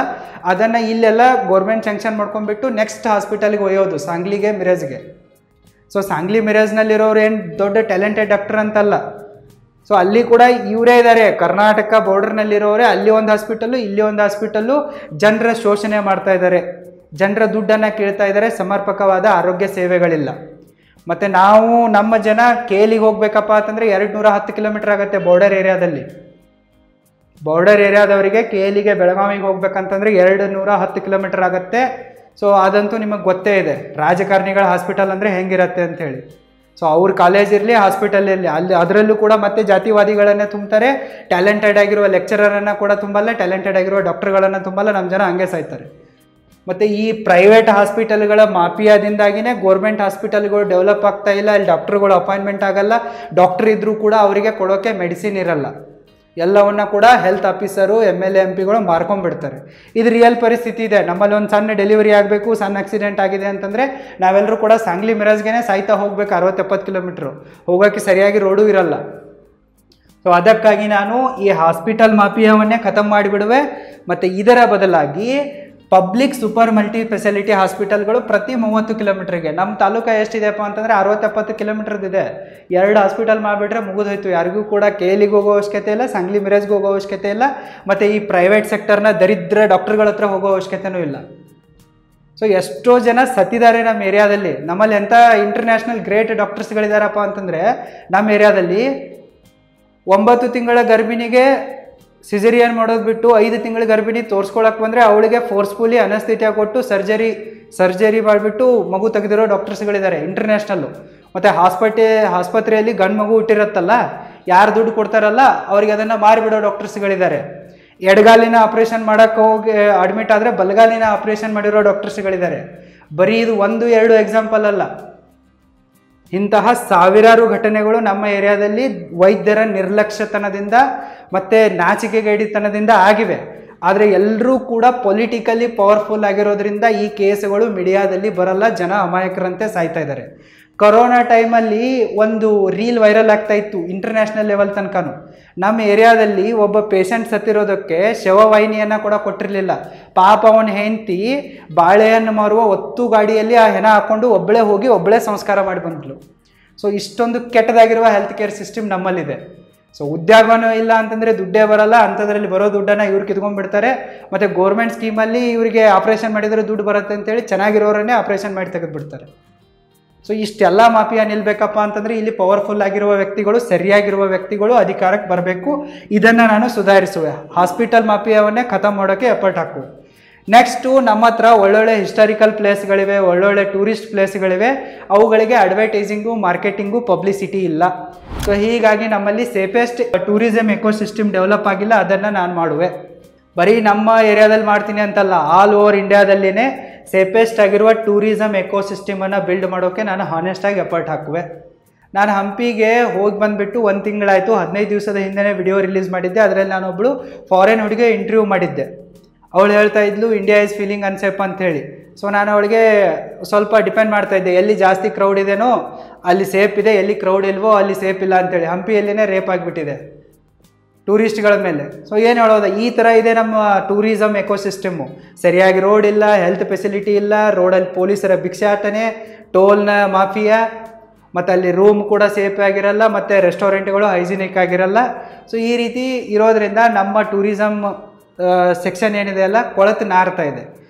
Speaker 1: ಅದನ್ನು ಇಲ್ಲೆಲ್ಲ ಗೋರ್ಮೆಂಟ್ ಸ್ಯಾಂಕ್ಷನ್ ಮಾಡ್ಕೊಂಡ್ಬಿಟ್ಟು ನೆಕ್ಸ್ಟ್ ಹಾಸ್ಪಿಟಲ್ಗೆ ಒಯ್ಯೋದು, ಸಾಂಗ್ಲಿಗೆ, ಮಿರಜ್ಗೆ. ಸೊ ಸಾಂಗ್ಲಿ ಮಿರಜ್ನಲ್ಲಿರೋರು ಏನು ದೊಡ್ಡ ಟ್ಯಾಲೆಂಟೆಡ್ ಡಾಕ್ಟರ್ ಅಂತಲ್ಲ. ಸೊ ಅಲ್ಲಿ ಕೂಡ ಇವರೇ ಇದ್ದಾರೆ, ಕರ್ನಾಟಕ ಬಾರ್ಡರ್ನಲ್ಲಿರೋರೇ. ಅಲ್ಲಿ ಒಂದು ಹಾಸ್ಪಿಟಲ್ಲು, ಇಲ್ಲಿ ಒಂದು ಹಾಸ್ಪಿಟಲ್ಲು. ಜನರ ಶೋಷಣೆ ಮಾಡ್ತಾ ಇದ್ದಾರೆ, ಜನರ ದುಡ್ಡನ್ನು ಕೇಳ್ತಾ ಇದ್ದಾರೆ, ಸಮರ್ಪಕವಾದ ಆರೋಗ್ಯ ಸೇವೆಗಳಿಲ್ಲ. ಮತ್ತು ನಾವು ನಮ್ಮ ಜನ ಕೇಲಿಗೆ ಹೋಗ್ಬೇಕಪ್ಪ ಅಂತಂದರೆ 210 ಕಿಲೋಮೀಟರ್ ಆಗುತ್ತೆ ಬಾರ್ಡರ್ ಏರಿಯಾದಲ್ಲಿ. ಬಾರ್ಡರ್ ಏರಿಯಾದವರಿಗೆ ಕೇಲಿಗೆ ಬೆಳಗಾವಿಗೆ ಹೋಗ್ಬೇಕಂತಂದರೆ 210 ಕಿಲೋಮೀಟರ್ ಆಗುತ್ತೆ. ಸೊ ಅದಂತೂ ನಿಮಗೆ ಗೊತ್ತೇ ಇದೆ, ರಾಜಕಾರಣಿಗಳ ಹಾಸ್ಪಿಟಲ್ ಅಂದರೆ ಹೆಂಗಿರುತ್ತೆ ಅಂಥೇಳಿ. ಸೊ ಅವ್ರ ಕಾಲೇಜ್ ಇರಲಿ, ಹಾಸ್ಪಿಟಲ್ ಇರಲಿ, ಅಲ್ಲಿ ಅದರಲ್ಲೂ ಕೂಡ ಮತ್ತೆ ಜಾತಿವಾದಿಗಳನ್ನೇ ತುಂಬ್ತಾರೆ. ಟ್ಯಾಲೆಂಟೆಡ್ ಆಗಿರುವ ಲೆಕ್ಚರರನ್ನು ಕೂಡ ತುಂಬಲ್ಲ, ಟ್ಯಾಲೆಂಟೆಡ್ ಆಗಿರುವ ಡಾಕ್ಟರ್ಗಳನ್ನು ತುಂಬಲ್ಲ. ನಮ್ಮ ಜನ ಹಂಗೆ ಸಾಯ್ತಾರೆ. ಮತ್ತು ಈ ಪ್ರೈವೇಟ್ ಹಾಸ್ಪಿಟಲ್ಗಳ ಮಾಫಿಯಾದಿಂದಾಗಿಯೇ ಗೋರ್ಮೆಂಟ್ ಹಾಸ್ಪಿಟಲ್ಗಳು ಡೆವಲಪ್ ಆಗ್ತಾ ಇಲ್ಲ. ಅಲ್ಲಿ ಡಾಕ್ಟ್ರುಗಳು ಅಪಾಯಿಂಟ್ಮೆಂಟ್ ಆಗಲ್ಲ. ಡಾಕ್ಟ್ರ್ ಇದ್ದರೂ ಕೂಡ ಅವರಿಗೆ ಕೊಡೋಕ್ಕೆ ಮೆಡಿಸಿನ್ ಇರಲ್ಲ. ಎಲ್ಲವನ್ನ ಕೂಡ ಹೆಲ್ತ್ ಆಫೀಸರು MLA MP ಗಳು ಮಾರ್ಕೊಂಡ್ಬಿಡ್ತಾರೆ. ಇದು ರಿಯಲ್ ಪರಿಸ್ಥಿತಿ ಇದೆ. ನಮ್ಮಲ್ಲಿ ಒಂದು ಸಣ್ಣ ಡೆಲಿವರಿ ಆಗಬೇಕು, ಸಣ್ಣ ಆಕ್ಸಿಡೆಂಟ್ ಆಗಿದೆ ಅಂತಂದರೆ ನಾವೆಲ್ಲರೂ ಕೂಡ ಸಾಂಗ್ಲಿ ಮಿರಜ್ಗೆ ಸಾಯ್ತಾ ಹೋಗ್ಬೇಕು. 60-70 ಕಿಲೋಮೀಟ್ರು ಹೋಗೋಕ್ಕೆ ಸರಿಯಾಗಿ ರೋಡು ಇರಲ್ಲ. ಸೊ ಅದಕ್ಕಾಗಿ ನಾನು ಈ ಹಾಸ್ಪಿಟಲ್ ಮಾಫಿಯಾವನ್ನೇ ಖತಮ್ ಮಾಡಿಬಿಡುವೆ. ಮತ್ತು ಇದರ ಬದಲಾಗಿ ಪಬ್ಲಿಕ್ ಸೂಪರ್ ಮಲ್ಟಿ ಸ್ಪೆಷಾಲಿಟಿ ಹಾಸ್ಪಿಟಲ್ಗಳು ಪ್ರತಿ 30 ಕಿಲೋಮೀಟ್ರಿಗೆ. ನಮ್ಮ ತಾಲೂಕು ಎಷ್ಟಿದೆಯಪ್ಪ ಅಂತಂದರೆ 60-70 ಕಿಲೋಮೀಟರ್ದಿದೆ. 2 ಹಾಸ್ಪಿಟಲ್ ಮಾಡಿಬಿಟ್ರೆ ಮುಗಿದೋಯ್ತು. ಯಾರಿಗೂ ಕೂಡ KLಗೆ ಹೋಗೋ ಅವಶ್ಯಕತೆ ಇಲ್ಲ, ಸಾಂಗ್ಲಿ ಮಿರಜ್ಗೆ ಹೋಗೋ ಅವಶ್ಯಕತೆ ಇಲ್ಲ, ಮತ್ತು ಈ ಪ್ರೈವೇಟ್ ಸೆಕ್ಟರ್ನ ದರಿದ್ರ ಡಾಕ್ಟರ್ಗಳ ಹತ್ರ ಹೋಗೋ ಅವಶ್ಯಕತೆನೂ ಇಲ್ಲ. ಸೊ ಎಷ್ಟೋ ಜನ ಸತ್ತಿದ್ದಾರೆ ನಮ್ಮ ಏರಿಯಾದಲ್ಲಿ. ನಮ್ಮಲ್ಲಿ ಎಂಥ ಇಂಟರ್ನ್ಯಾಷನಲ್ ಗ್ರೇಟ್ ಡಾಕ್ಟರ್ಸ್ಗಳಿದ್ದಾರಪ್ಪ ಅಂತಂದರೆ, ನಮ್ಮ ಏರಿಯಾದಲ್ಲಿ 9 ತಿಂಗಳ ಗರ್ಭಿಣಿಗೆ ಸಿಜರಿಯನ್ ಮಾಡೋದು ಬಿಟ್ಟು 5 ತಿಂಗಳ ಗರ್ಭಿಣಿ ತೋರಿಸ್ಕೊಳಕ್ಕೆ ಬಂದರೆ ಅವಳಿಗೆ ಫೋರ್ಸ್ಫುಲಿ ಅನಸ್ಥಿತಿಯ ಕೊಟ್ಟು ಸರ್ಜರಿ ಮಾಡಿಬಿಟ್ಟು ಮಗು ತೆಗೆದಿರೋ ಡಾಕ್ಟರ್ಸ್ಗಳಿದ್ದಾರೆ ಇಂಟರ್ನ್ಯಾಷನಲ್ಲು. ಮತ್ತು ಆಸ್ಪತ್ರೆಯಲ್ಲಿ ಗಂಡು ಮಗು ಹುಟ್ಟಿರುತ್ತಲ್ಲ, ಯಾರು ದುಡ್ಡು ಕೊಡ್ತಾರಲ್ಲ ಅವರಿಗೆ ಅದನ್ನು ಮಾರಿಬಿಡೋ ಡಾಕ್ಟರ್ಸ್ಗಳಿದ್ದಾರೆ. ಎಡಗಾಲಿನ ಆಪ್ರೇಷನ್ ಮಾಡೋಕ್ಕೆ ಹೋಗಿ ಅಡ್ಮಿಟ್ ಆದರೆ ಬಲಗಾಲಿನ ಆಪ್ರೇಷನ್ ಮಾಡಿರೋ ಡಾಕ್ಟರ್ಸ್ಗಳಿದ್ದಾರೆ. ಬರೀ ಇದು 1-2 ಎಕ್ಸಾಂಪಲ್ ಅಲ್ಲ. ಇಂತಹ ಸಾವಿರಾರು ಘಟನೆಗಳು ನಮ್ಮ ಏರಿಯಾದಲ್ಲಿ ವೈದ್ಯರ ನಿರ್ಲಕ್ಷ್ಯತನದಿಂದ ಮತ್ತು ನಾಚಿಕೆಗೇಡಿತನದಿಂದ ಆಗಿವೆ. ಆದರೆ ಎಲ್ಲರೂ ಕೂಡ ಪೊಲಿಟಿಕಲಿ ಪವರ್ಫುಲ್ ಆಗಿರೋದ್ರಿಂದ ಈ ಕೇಸ್ಗಳು ಮೀಡಿಯಾದಲ್ಲಿ ಬರಲ್ಲ, ಜನ ಅಮಾಯಕರಂತೆ ಸಾಯ್ತಾ ಇದ್ದಾರೆ. ಕೊರೋನಾ ಟೈಮಲ್ಲಿ ಒಂದು ರೀಲ್ ವೈರಲ್ ಆಗ್ತಾ ಇತ್ತು ಇಂಟರ್ನ್ಯಾಷನಲ್ ಲೆವೆಲ್ ತನಕನೂ. ನಮ್ಮ ಏರಿಯಾದಲ್ಲಿ ಒಬ್ಬ ಪೇಷಂಟ್ ಸತ್ತಿರೋದಕ್ಕೆ ಶವವಾಹಿನಿಯನ್ನು ಕೂಡ ಕೊಟ್ಟಿರಲಿಲ್ಲ. ಪಾಪ ಅವನ ಹೆಂಡತಿ ಬಾಳೆಹಣ್ಣು ಮಾರುವ ಒತ್ತು ಗಾಡಿಯಲ್ಲಿ ಆ ಹೆಣ ಹಾಕ್ಕೊಂಡು ಒಬ್ಬಳೇ ಸಂಸ್ಕಾರ ಮಾಡಿ ಬಂದ್ಲು. ಸೊ ಇಷ್ಟೊಂದು ಕೆಟ್ಟದಾಗಿರುವ ಹೆಲ್ತ್ ಕೇರ್ ಸಿಸ್ಟಮ್ ನಮ್ಮಲ್ಲಿದೆ. ಸೊ ಉದ್ಯೋಗನೂ ಇಲ್ಲ ಅಂತಂದರೆ ದುಡ್ಡೇ ಬರಲ್ಲ, ಅಂಥದ್ರಲ್ಲಿ ಬರೋ ದುಡ್ಡನ್ನು ಇವ್ರು ಕಿತ್ಕೊಂಡ್ಬಿಡ್ತಾರೆ. ಮತ್ತು ಗೋರ್ಮೆಂಟ್ ಸ್ಕೀಮಲ್ಲಿ ಇವರಿಗೆ ಆಪ್ರೇಷನ್ ಮಾಡಿದರೆ ದುಡ್ಡು ಬರುತ್ತೆ ಅಂತೇಳಿ ಚೆನ್ನಾಗಿರೋರನ್ನೇ ಆಪ್ರೇಷನ್ ಮಾಡಿ ತೆಗೆದುಬಿಡ್ತಾರೆ. ಸೊ ಇಷ್ಟೆಲ್ಲ ಮಾಫಿಯಾ ನಿಲ್ಲಬೇಕಪ್ಪ ಅಂತಂದರೆ ಇಲ್ಲಿ ಪವರ್ಫುಲ್ ಆಗಿರುವ ವ್ಯಕ್ತಿಗಳು, ಸರಿಯಾಗಿರುವ ವ್ಯಕ್ತಿಗಳು ಅಧಿಕಾರಕ್ಕೆ ಬರಬೇಕು. ಇದನ್ನು ನಾನು ಸುಧಾರಿಸುವೆ. ಹಾಸ್ಪಿಟಲ್ ಮಾಫಿಯಾವನ್ನೇ ಖತಮ್ ಮಾಡೋಕ್ಕೆ ಎಫರ್ಟ್ ಹಾಕುವೆ. ನೆಕ್ಸ್ಟು ನಮ್ಮ ಹತ್ರ ಒಳ್ಳೊಳ್ಳೆ ಹಿಸ್ಟಾರಿಕಲ್ ಪ್ಲೇಸ್ಗಳಿವೆ, ಒಳ್ಳೊಳ್ಳೆ ಟೂರಿಸ್ಟ್ ಪ್ಲೇಸ್ಗಳಿವೆ. ಅವುಗಳಿಗೆ ಅಡ್ವರ್ಟೈಸಿಂಗು, ಮಾರ್ಕೆಟಿಂಗು, ಪಬ್ಲಿಸಿಟಿ ಇಲ್ಲ. ಸೊ ಹೀಗಾಗಿ ನಮ್ಮಲ್ಲಿ ಸೇಫೆಸ್ಟ್ ಟೂರಿಸಮ್ ಎಕೋಸಿಸ್ಟಮ್ ಡೆವಲಪ್ ಆಗಿಲ್ಲ. ಅದನ್ನು ನಾನು ಮಾಡುವೆ. ಬರೀ ನಮ್ಮ ಏರಿಯಾದಲ್ಲಿ ಮಾಡ್ತೀನಿ ಅಂತಲ್ಲ, ಆಲ್ ಓವರ್ ಇಂಡಿಯಾದಲ್ಲಿನೇ ಸೇಫೆಸ್ಟ್ ಆಗಿರುವ ಟೂರಿಸಮ್ ಎಕೋಸಿಸ್ಟಮನ್ನು ಬಿಲ್ಡ್ ಮಾಡೋಕ್ಕೆ ನಾನು ಹಾನೆಸ್ಟಾಗಿ ಎಫರ್ಟ್ ಹಾಕುವೆ. ನಾನು ಹಂಪಿಗೆ ಹೋಗಿ ಬಂದುಬಿಟ್ಟು 1 ತಿಂಗಳಾಯಿತು. 15 ದಿವಸದ ಹಿಂದೆ ವಿಡಿಯೋ ರಿಲೀಸ್ ಮಾಡಿದ್ದೆ. ಅದರಲ್ಲಿ ನಾನೊಬ್ಬಳು ಫಾರಿನ್ ಹುಡುಗಿ ಇಂಟರ್ವ್ಯೂ ಮಾಡಿದ್ದೆ. ಅವಳು ಹೇಳ್ತಾ ಇದ್ಲು ಇಂಡಿಯಾ ಈಸ್ ಫೀಲಿಂಗ್ ಅನ್ಸೇಫ್ ಅಂಥೇಳಿ. ಸೊ ನಾನು ಅವಳಿಗೆ ಸ್ವಲ್ಪ ಡಿಪೆಂಡ್ ಮಾಡ್ತಾಯಿದ್ದೆ, ಎಲ್ಲಿ ಜಾಸ್ತಿ ಕ್ರೌಡ್ ಇದೆನೋ ಅಲ್ಲಿ ಸೇಫ್ ಇದೆ, ಎಲ್ಲಿ ಕ್ರೌಡ್ ಇಲ್ವೋ ಅಲ್ಲಿ ಸೇಫ್ ಇಲ್ಲ ಅಂಥೇಳಿ. ಹಂಪಿಯಲ್ಲಿನೇ ರೇಪ್ ಆಗಿಬಿಟ್ಟಿದೆ ಟೂರಿಸ್ಟ್ಗಳ ಮೇಲೆ. ಸೊ ಏನು ಹೇಳೋದು, ಈ ಥರ ಇದೆ ನಮ್ಮ ಟೂರಿಸಮ್ ಎಕೋಸಿಸ್ಟಮು. ಸರಿಯಾಗಿ ರೋಡ್ ಇಲ್ಲ, ಹೆಲ್ತ್ ಫೆಸಿಲಿಟಿ ಇಲ್ಲ, ರೋಡಲ್ಲಿ ಪೊಲೀಸರ ಭಿಕ್ಷಾಟನೆ, ಟೋಲ್ನ ಮಾಫಿಯಾ, ಮತ್ತು ಅಲ್ಲಿ ರೂಮ್ ಕೂಡ ಸೇಫ್ ಆಗಿರಲ್ಲ, ಮತ್ತು ರೆಸ್ಟೋರೆಂಟ್ಗಳು ಹೈಜಿನಿಕ್ ಆಗಿರಲ್ಲ. ಸೊ ಈ ರೀತಿ ಇರೋದರಿಂದ ನಮ್ಮ ಟೂರಿಸಮ್ ಸೆಕ್ಷನ್ ಏನಿದೆ ಅಲ್ಲ ಕೊಳತು ನಾರ್ತಾ ಇದೆ.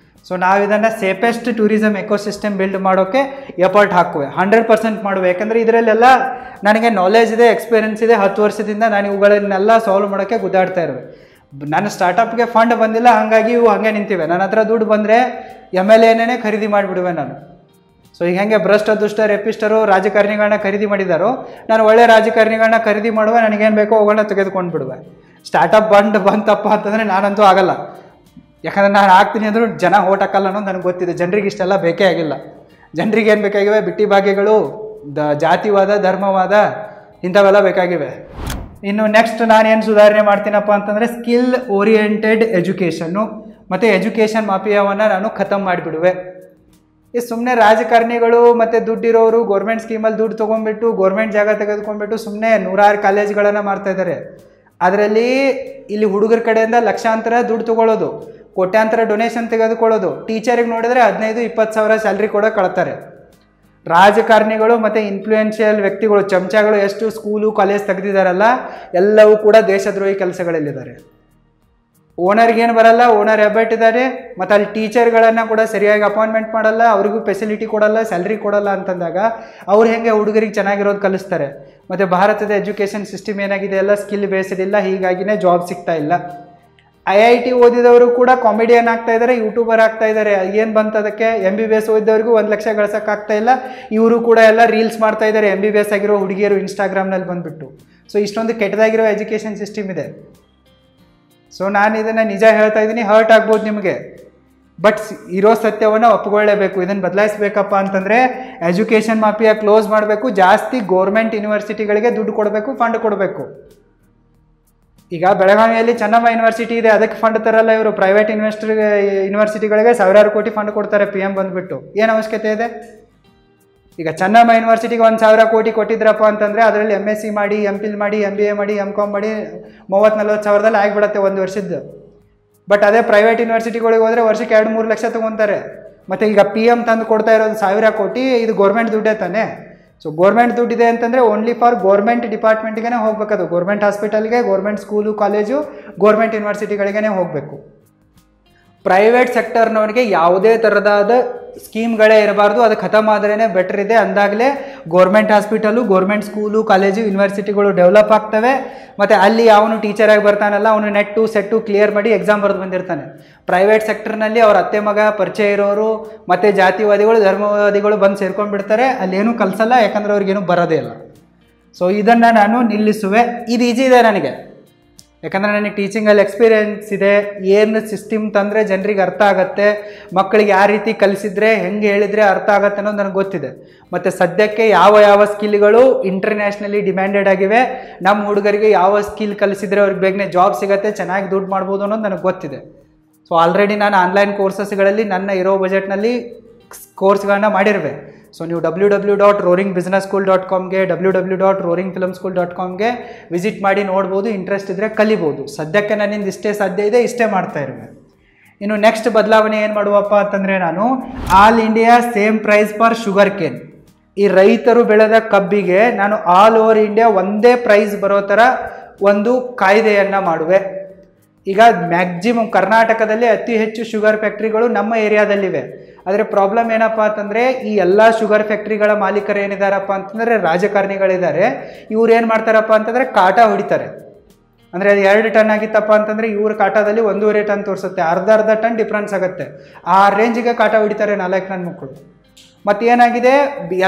Speaker 1: ಸೊ ನಾವು ಇದನ್ನು ಸೇಫೆಸ್ಟ್ ಟೂರಿಸಮ್ ಎಕೋಸಿಸ್ಟಮ್ ಬಿಲ್ಡ್ ಮಾಡೋಕ್ಕೆ ಎಫರ್ಟ್ ಹಾಕುವೆ. 100% ಮಾಡುವೆ. ಯಾಕಂದರೆ ಇದರಲ್ಲೆಲ್ಲ ನನಗೆ ನಾಲೆಜ್ ಇದೆ, ಎಕ್ಸ್ಪೀರಿಯನ್ಸ್ ಇದೆ. 10 ವರ್ಷದಿಂದ ನಾನು ಇವುಗಳನ್ನೆಲ್ಲ ಸಾಲ್ವ್ ಮಾಡೋಕ್ಕೆ ಗುದ್ದಾಡ್ತಾ ಇರುವೆ. ನನ್ನ ಸ್ಟಾರ್ಟಪ್ಗೆ ಫಂಡ್ ಬಂದಿಲ್ಲ, ಹಾಗಾಗಿ ಇವು ಹಾಗೆ ನಿಂತಿವೆ. ನನ್ನ ಹತ್ರ ದುಡ್ಡು ಬಂದರೆ MLAನೇ ಖರೀದಿ ಮಾಡಿಬಿಡುವೆ ನಾನು. ಸೊ ಈಗ ಹೆಂಗೆ ಭ್ರಷ್ಟ ದುಷ್ಟ ರೆಪಿಸ್ಟರು ರಾಜಕಾರಣಿಗಳನ್ನ ಖರೀದಿ ಮಾಡಿದಾರೋ, ನಾನು ಒಳ್ಳೆ ರಾಜಕಾರಣಿಗಳನ್ನ ಖರೀದಿ ಮಾಡುವೆ. ನನಗೇನು ಬೇಕೋ ಅವುಗಳನ್ನ ತೆಗೆದುಕೊಂಡು ಬಿಡುವೆ. ಸ್ಟಾರ್ಟಪ್ ಬಂತಪ್ಪ ಅಂತಂದರೆ ನಾನಂತೂ ಆಗಲ್ಲ. ಯಾಕಂದರೆ ನಾನು ಆಗ್ತೀನಿ ಅಂದರೂ ಜನ ಓಟ್ ಹಾಕಲ್ಲ ಅನ್ನೋದು ನನಗೆ ಗೊತ್ತಿದೆ. ಜನರಿಗೆ ಇಷ್ಟೆಲ್ಲ ಬೇಕೇ ಆಗಿಲ್ಲ. ಜನರಿಗೆ ಏನು ಬೇಕಾಗಿವೆ, ಬಿಟ್ಟಿ ಭಾಗ್ಯಗಳು, ಜಾತಿವಾದ, ಧರ್ಮವಾದ ಇಂಥವೆಲ್ಲ ಬೇಕಾಗಿವೆ. ಇನ್ನು ನೆಕ್ಸ್ಟ್ ನಾನೇನು ಸುಧಾರಣೆ ಮಾಡ್ತೀನಪ್ಪ ಅಂತಂದರೆ ಸ್ಕಿಲ್ ಓರಿಯೆಂಟೆಡ್ ಎಜುಕೇಷನ್ನು ಮತ್ತು ಎಜುಕೇಷನ್ ಮಾಫಿಯಾವನ್ನು ನಾನು ಖತಮ್ ಮಾಡಿಬಿಡುವೆ. ಈ ಸುಮ್ಮನೆ ರಾಜಕಾರಣಿಗಳು ಮತ್ತು ದುಡ್ಡಿರೋರು ಗೌರ್ಮೆಂಟ್ ಸ್ಕೀಮಲ್ಲಿ ದುಡ್ಡು ತೊಗೊಂಡ್ಬಿಟ್ಟು ಗೌರ್ಮೆಂಟ್ ಜಾಗ ತೆಗೆದುಕೊಂಡ್ಬಿಟ್ಟು ಸುಮ್ಮನೆ ನೂರಾರು ಕಾಲೇಜ್ಗಳನ್ನು ಮಾಡ್ತಾಯಿದ್ದಾರೆ. ಅದರಲ್ಲಿ ಇಲ್ಲಿ ಹುಡುಗರ ಕಡೆಯಿಂದ ಲಕ್ಷಾಂತರ ದುಡ್ಡು ತೊಗೊಳ್ಳೋದು, ಕೋಟ್ಯಾಂತರ ಡೊನೇಷನ್ ತೆಗೆದುಕೊಳ್ಳೋದು, ಟೀಚರಿಗೆ ನೋಡಿದ್ರೆ 15-20 ಸಾವಿರ ಸ್ಯಾಲ್ರಿ ಕೂಡ ಕಳ್ತಾರೆ. ರಾಜಕಾರಣಿಗಳು ಮತ್ತು ಇನ್ಫ್ಲೂಯೆನ್ಷಿಯಲ್ ವ್ಯಕ್ತಿಗಳು ಚಮಚಗಳು ಎಷ್ಟು ಸ್ಕೂಲು ಕಾಲೇಜ್ ತೆಗೆದಿದ್ದಾರಲ್ಲ ಎಲ್ಲವೂ ಕೂಡ ದೇಶದ್ರೋಹಿ ಕೆಲಸಗಳಲ್ಲಿದ್ದಾರೆ. ಓನರ್ಗೇನು ಬರಲ್ಲ, ಓನರ್ ಹೆಬ್ಬೆಟ್ಟಿದ್ದಾರೆ, ಮತ್ತು ಅಲ್ಲಿ ಟೀಚರ್ಗಳನ್ನು ಕೂಡ ಸರಿಯಾಗಿ ಅಪಾಯಿಂಟ್ಮೆಂಟ್ ಮಾಡಲ್ಲ, ಅವ್ರಿಗೂ ಫೆಸಿಲಿಟಿ ಕೊಡಲ್ಲ, ಸ್ಯಾಲ್ರಿ ಕೊಡಲ್ಲ ಅಂತಂದಾಗ ಅವ್ರು ಹೆಂಗೆ ಹುಡುಗರಿಗೆ ಚೆನ್ನಾಗಿರೋದು ಕಲಿಸ್ತಾರೆ. ಮತ್ತು ಭಾರತದ ಎಜುಕೇಷನ್ ಸಿಸ್ಟಮ್ ಏನಾಗಿದೆ ಎಲ್ಲ ಸ್ಕಿಲ್ ಬೇಸ್ಡ್ ಇಲ್ಲ, ಹೀಗಾಗಿನೇ ಜಾಬ್ ಸಿಗ್ತಾ ಇಲ್ಲ. IIT ಓದಿದವರು ಕೂಡ ಕಾಮಿಡಿಯನ್ ಆಗ್ತಾ ಇದ್ದಾರೆ, ಯೂಟ್ಯೂಬರ್ ಆಗ್ತಾ ಇದ್ದಾರೆ. ಏನು ಬಂತು ಅದಕ್ಕೆ? MBBS ಓದಿದವ್ರಿಗೂ 1 ಲಕ್ಷ ಗಳಿಸೋಕ್ಕಾಗ್ತಾ ಇಲ್ಲ, ಇವರು ಕೂಡ ಎಲ್ಲ ರೀಲ್ಸ್ ಮಾಡ್ತಾ ಇದ್ದಾರೆ MBBS ಆಗಿರೋ ಹುಡುಗಿಯರು ಇನ್ಸ್ಟಾಗ್ರಾಮ್ನಲ್ಲಿ ಬಂದುಬಿಟ್ಟು. ಸೊ ಇಷ್ಟೊಂದು ಕೆಟ್ಟದಾಗಿರೋ ಎಜುಕೇಷನ್ ಸಿಸ್ಟಮ್ ಇದೆ. ಸೊ ನಾನು ಇದನ್ನು ನಿಜ ಹೇಳ್ತಾ ಇದ್ದೀನಿ, ಹರ್ಟ್ ಆಗ್ಬೋದು ನಿಮಗೆ, ಬಟ್ ಇರೋ ಸತ್ಯವನ್ನು ಒಪ್ಕೊಳ್ಳೇಬೇಕು. ಇದನ್ನು ಬದಲಾಯಿಸಬೇಕಪ್ಪ ಅಂತಂದರೆ ಎಜುಕೇಷನ್ ಮಾಫಿಯಾ ಕ್ಲೋಸ್ ಮಾಡಬೇಕು, ಜಾಸ್ತಿ ಗೋರ್ಮೆಂಟ್ ಯೂನಿವರ್ಸಿಟಿಗಳಿಗೆ ದುಡ್ಡು ಕೊಡಬೇಕು, ಫಂಡ್ ಕೊಡಬೇಕು. ಈಗ ಬೆಳಗಾವಿಯಲ್ಲಿ ಚೆನ್ನಮ್ಮ ಯೂನಿವರ್ಸಿಟಿ ಇದೆ, ಅದಕ್ಕೆ ಫಂಡ್ ತರಲ್ಲ ಇವರು. ಪ್ರೈವೇಟ್ ಯೂನಿವರ್ಸಿಟಿಗಳಿಗೆ ಸಾವಿರಾರು ಕೋಟಿ ಫಂಡ್ ಕೊಡ್ತಾರೆ PM ಬಂದುಬಿಟ್ಟು. ಏನು ಅವಶ್ಯಕತೆ ಇದೆ? ಈಗ ಚೆನ್ನಮ್ಮ ಯೂನಿವರ್ಸಿಟಿಗೆ 1,000 ಕೋಟಿ ಕೊಟ್ಟಿದ್ರಪ್ಪ ಅಂತಂದರೆ ಅದರಲ್ಲಿ MSc ಮಾಡಿ, MPhil ಮಾಡಿ, MBA ಮಾಡಿ, MCom ಮಾಡಿ 30-40 ಸಾವಿರದಲ್ಲಿ ಆಗಿಬಿಡತ್ತೆ ಒಂದು ವರ್ಷದ್ದು. ಬಟ್ ಅದೇ ಪ್ರೈವೇಟ್ ಯೂನಿವರ್ಸಿಟಿಗಳಿಗೆ ಹೋದರೆ ವರ್ಷಕ್ಕೆ 2-3 ಲಕ್ಷ ತೊಗೊತಾರೆ. ಮತ್ತು ಈಗ PM ತಂದು ಕೊಡ್ತಾ ಇರೋದು 1000 ಕೋಟಿ, ಇದು ಗೌರ್ಮೆಂಟ್ ದುಡ್ಡೇ ತಾನೆ. ಸೊ ಗೌರ್ಮೆಂಟ್ ದುಡ್ಡಿದೆ ಅಂತಂದರೆ ಓನ್ಲಿ ಫಾರ್ ಗೌರ್ಮೆಂಟ್ ಡಿಪಾರ್ಟ್ಮೆಂಟ್ಗೆ ಹೋಗ್ಬೇಕದು. ಗೌರ್ಮೆಂಟ್ ಹಾಸ್ಪಿಟಲ್ಗೆ, ಗೌರ್ಮೆಂಟ್ ಸ್ಕೂಲು ಕಾಲೇಜು, ಗೌರ್ಮೆಂಟ್ ಯೂನಿವರ್ಸಿಟಿಗಳಿಗೆ ಹೋಗಬೇಕು. ಪ್ರೈವೇಟ್ ಸೆಕ್ಟರ್ನವರಿಗೆ ಯಾವುದೇ ಥರದಾದ ಸ್ಕೀಮ್ಗಳೇ ಇರಬಾರ್ದು, ಅದು ಖತಮ್ ಆದ್ರೇ ಬೆಟರ್ ಇದೆ. ಅಂದಾಗಲೇ government hospital, government school college ಯೂನಿವರ್ಸಿಟಿಗಳು ಡೆವಲಪ್ ಆಗ್ತವೆ. ಮತ್ತು ಅಲ್ಲಿ ಅವನು ಟೀಚರಾಗಿ ಬರ್ತಾನಲ್ಲ, ಅವನು ನೆಟ್ಟು ಸೆಟ್ಟು ಕ್ಲಿಯರ್ ಮಾಡಿ ಎಕ್ಸಾಮ್ ಬರೆದು ಬಂದಿರ್ತಾನೆ. ಪ್ರೈವೇಟ್ ಸೆಕ್ಟರ್ನಲ್ಲಿ ಅವ್ರ ಅತ್ತೆ ಮಗ ಪರಿಚಯ ಇರೋರು ಮತ್ತು ಜಾತಿವಾದಿಗಳು ಧರ್ಮವಾದಿಗಳು ಬಂದು ಸೇರ್ಕೊಂಡ್ಬಿಡ್ತಾರೆ. ಅಲ್ಲೇನೂ ಕಲಿಸಲ್ಲ, ಯಾಕಂದ್ರೆ ಅವ್ರಿಗೇನು ಬರೋದೇ ಇಲ್ಲ. ಸೊ ಇದನ್ನು ನಾನು ನಿಲ್ಲಿಸುವೆ. ಇದು ಈಜಿ ಇದೆ ನನಗೆ, ಯಾಕಂದರೆ ನನಗೆ ಟೀಚಿಂಗಲ್ಲಿ ಎಕ್ಸ್ಪೀರಿಯೆನ್ಸ್ ಇದೆ. ಏನು ಸಿಸ್ಟಮ್ ತಂದರೆ ಜನರಿಗೆ ಅರ್ಥ ಆಗುತ್ತೆ, ಮಕ್ಕಳಿಗೆ ಯಾವ ರೀತಿ ಕಲಿಸಿದ್ರೆ ಹೆಂಗೆ ಹೇಳಿದರೆ ಅರ್ಥ ಆಗುತ್ತೆ ಅನ್ನೋದು ನನಗೆ ಗೊತ್ತಿದೆ. ಮತ್ತು ಸದ್ಯಕ್ಕೆ ಯಾವ ಸ್ಕಿಲ್ಗಳು ಇಂಟರ್ನ್ಯಾಷನಲಿ ಡಿಮ್ಯಾಂಡೆಡ್ ಆಗಿವೆ, ನಮ್ಮ ಹುಡುಗರಿಗೆ ಯಾವ ಸ್ಕಿಲ್ ಕಲಿಸಿದರೆ ಅವ್ರಿಗೆ ಬೇಗನೆ ಜಾಬ್ ಸಿಗುತ್ತೆ, ಚೆನ್ನಾಗಿ ದುಡ್ಡು ಮಾಡ್ಬೋದು ಅನ್ನೋದು ನನಗೆ ಗೊತ್ತಿದೆ. ಸೊ ಆಲ್ರೆಡಿ ನಾನು ಆನ್ಲೈನ್ ಕೋರ್ಸಸ್ಗಳಲ್ಲಿ ನನ್ನ ಇರೋ ಬಜೆಟ್ನಲ್ಲಿ ಕೋರ್ಸ್ಗಳನ್ನ ಮಾಡಿರುವೆ. ಸೊ ನೀವು www.roaringbusinessschool.comಗೆ www.roaringfilmschool.comಗೆ ವಿಸಿಟ್ ಮಾಡಿ ನೋಡ್ಬೋದು, ಇಂಟ್ರೆಸ್ಟ್ ಇದ್ದರೆ ಕಲಿಬೋದು. ಸದ್ಯಕ್ಕೆ ನನ್ನಿಂದ ಇಷ್ಟೇ ಸಾಧ್ಯ ಇದೆ, ಇಷ್ಟೇ ಮಾಡ್ತಾ ಇರುವೆ. ಇನ್ನು ನೆಕ್ಸ್ಟ್ ಬದಲಾವಣೆ ಏನು ಮಾಡುವಪ್ಪ ಅಂತಂದರೆ, ನಾನು all India same price for sugar cane, ಈ ರೈತರು ಬೆಳೆದ ಕಬ್ಬಿಗೆ ನಾನು ಆಲ್ ಓವರ್ ಇಂಡಿಯಾ ಒಂದೇ ಪ್ರೈಸ್ ಬರೋ ಥರ ಒಂದು ಕಾಯ್ದೆಯನ್ನು ಮಾಡುವೆ. ಈಗ ಮ್ಯಾಕ್ಸಿಮಮ್ ಕರ್ನಾಟಕದಲ್ಲಿ ಅತಿ ಹೆಚ್ಚು ಶುಗರ್ ಫ್ಯಾಕ್ಟ್ರಿಗಳು ನಮ್ಮ ಏರಿಯಾದಲ್ಲಿವೆ. ಆದರೆ ಪ್ರಾಬ್ಲಮ್ ಏನಪ್ಪ ಅಂತಂದರೆ, ಈ ಎಲ್ಲ ಶುಗರ್ ಫ್ಯಾಕ್ಟ್ರಿಗಳ ಮಾಲೀಕರು ಏನಿದಾರಪ್ಪ ಅಂತಂದರೆ ರಾಜಕಾರಣಿಗಳಿದ್ದಾರೆ. ಇವ್ರು ಏನು ಮಾಡ್ತಾರಪ್ಪ ಅಂತಂದರೆ ಕಾಟ ಹೊಡಿತಾರೆ. ಅಂದರೆ ಅದು 2 ಟನ್ ಆಗಿತ್ತಪ್ಪ ಅಂತಂದರೆ ಇವ್ರ ಕಾಟದಲ್ಲಿ 1.5 ಟನ್ ತೋರಿಸುತ್ತೆ, ಅರ್ಧ ಟನ್ ಡಿಫ್ರೆನ್ಸ್ ಆಗುತ್ತೆ. ಆ ರೇಂಜಿಗೆ ಕಾಟ ಹೊಡಿತಾರೆ 4 ನನ್ನ ಮಕ್ಕಳು. ಮತ್ತೇನಾಗಿದೆ,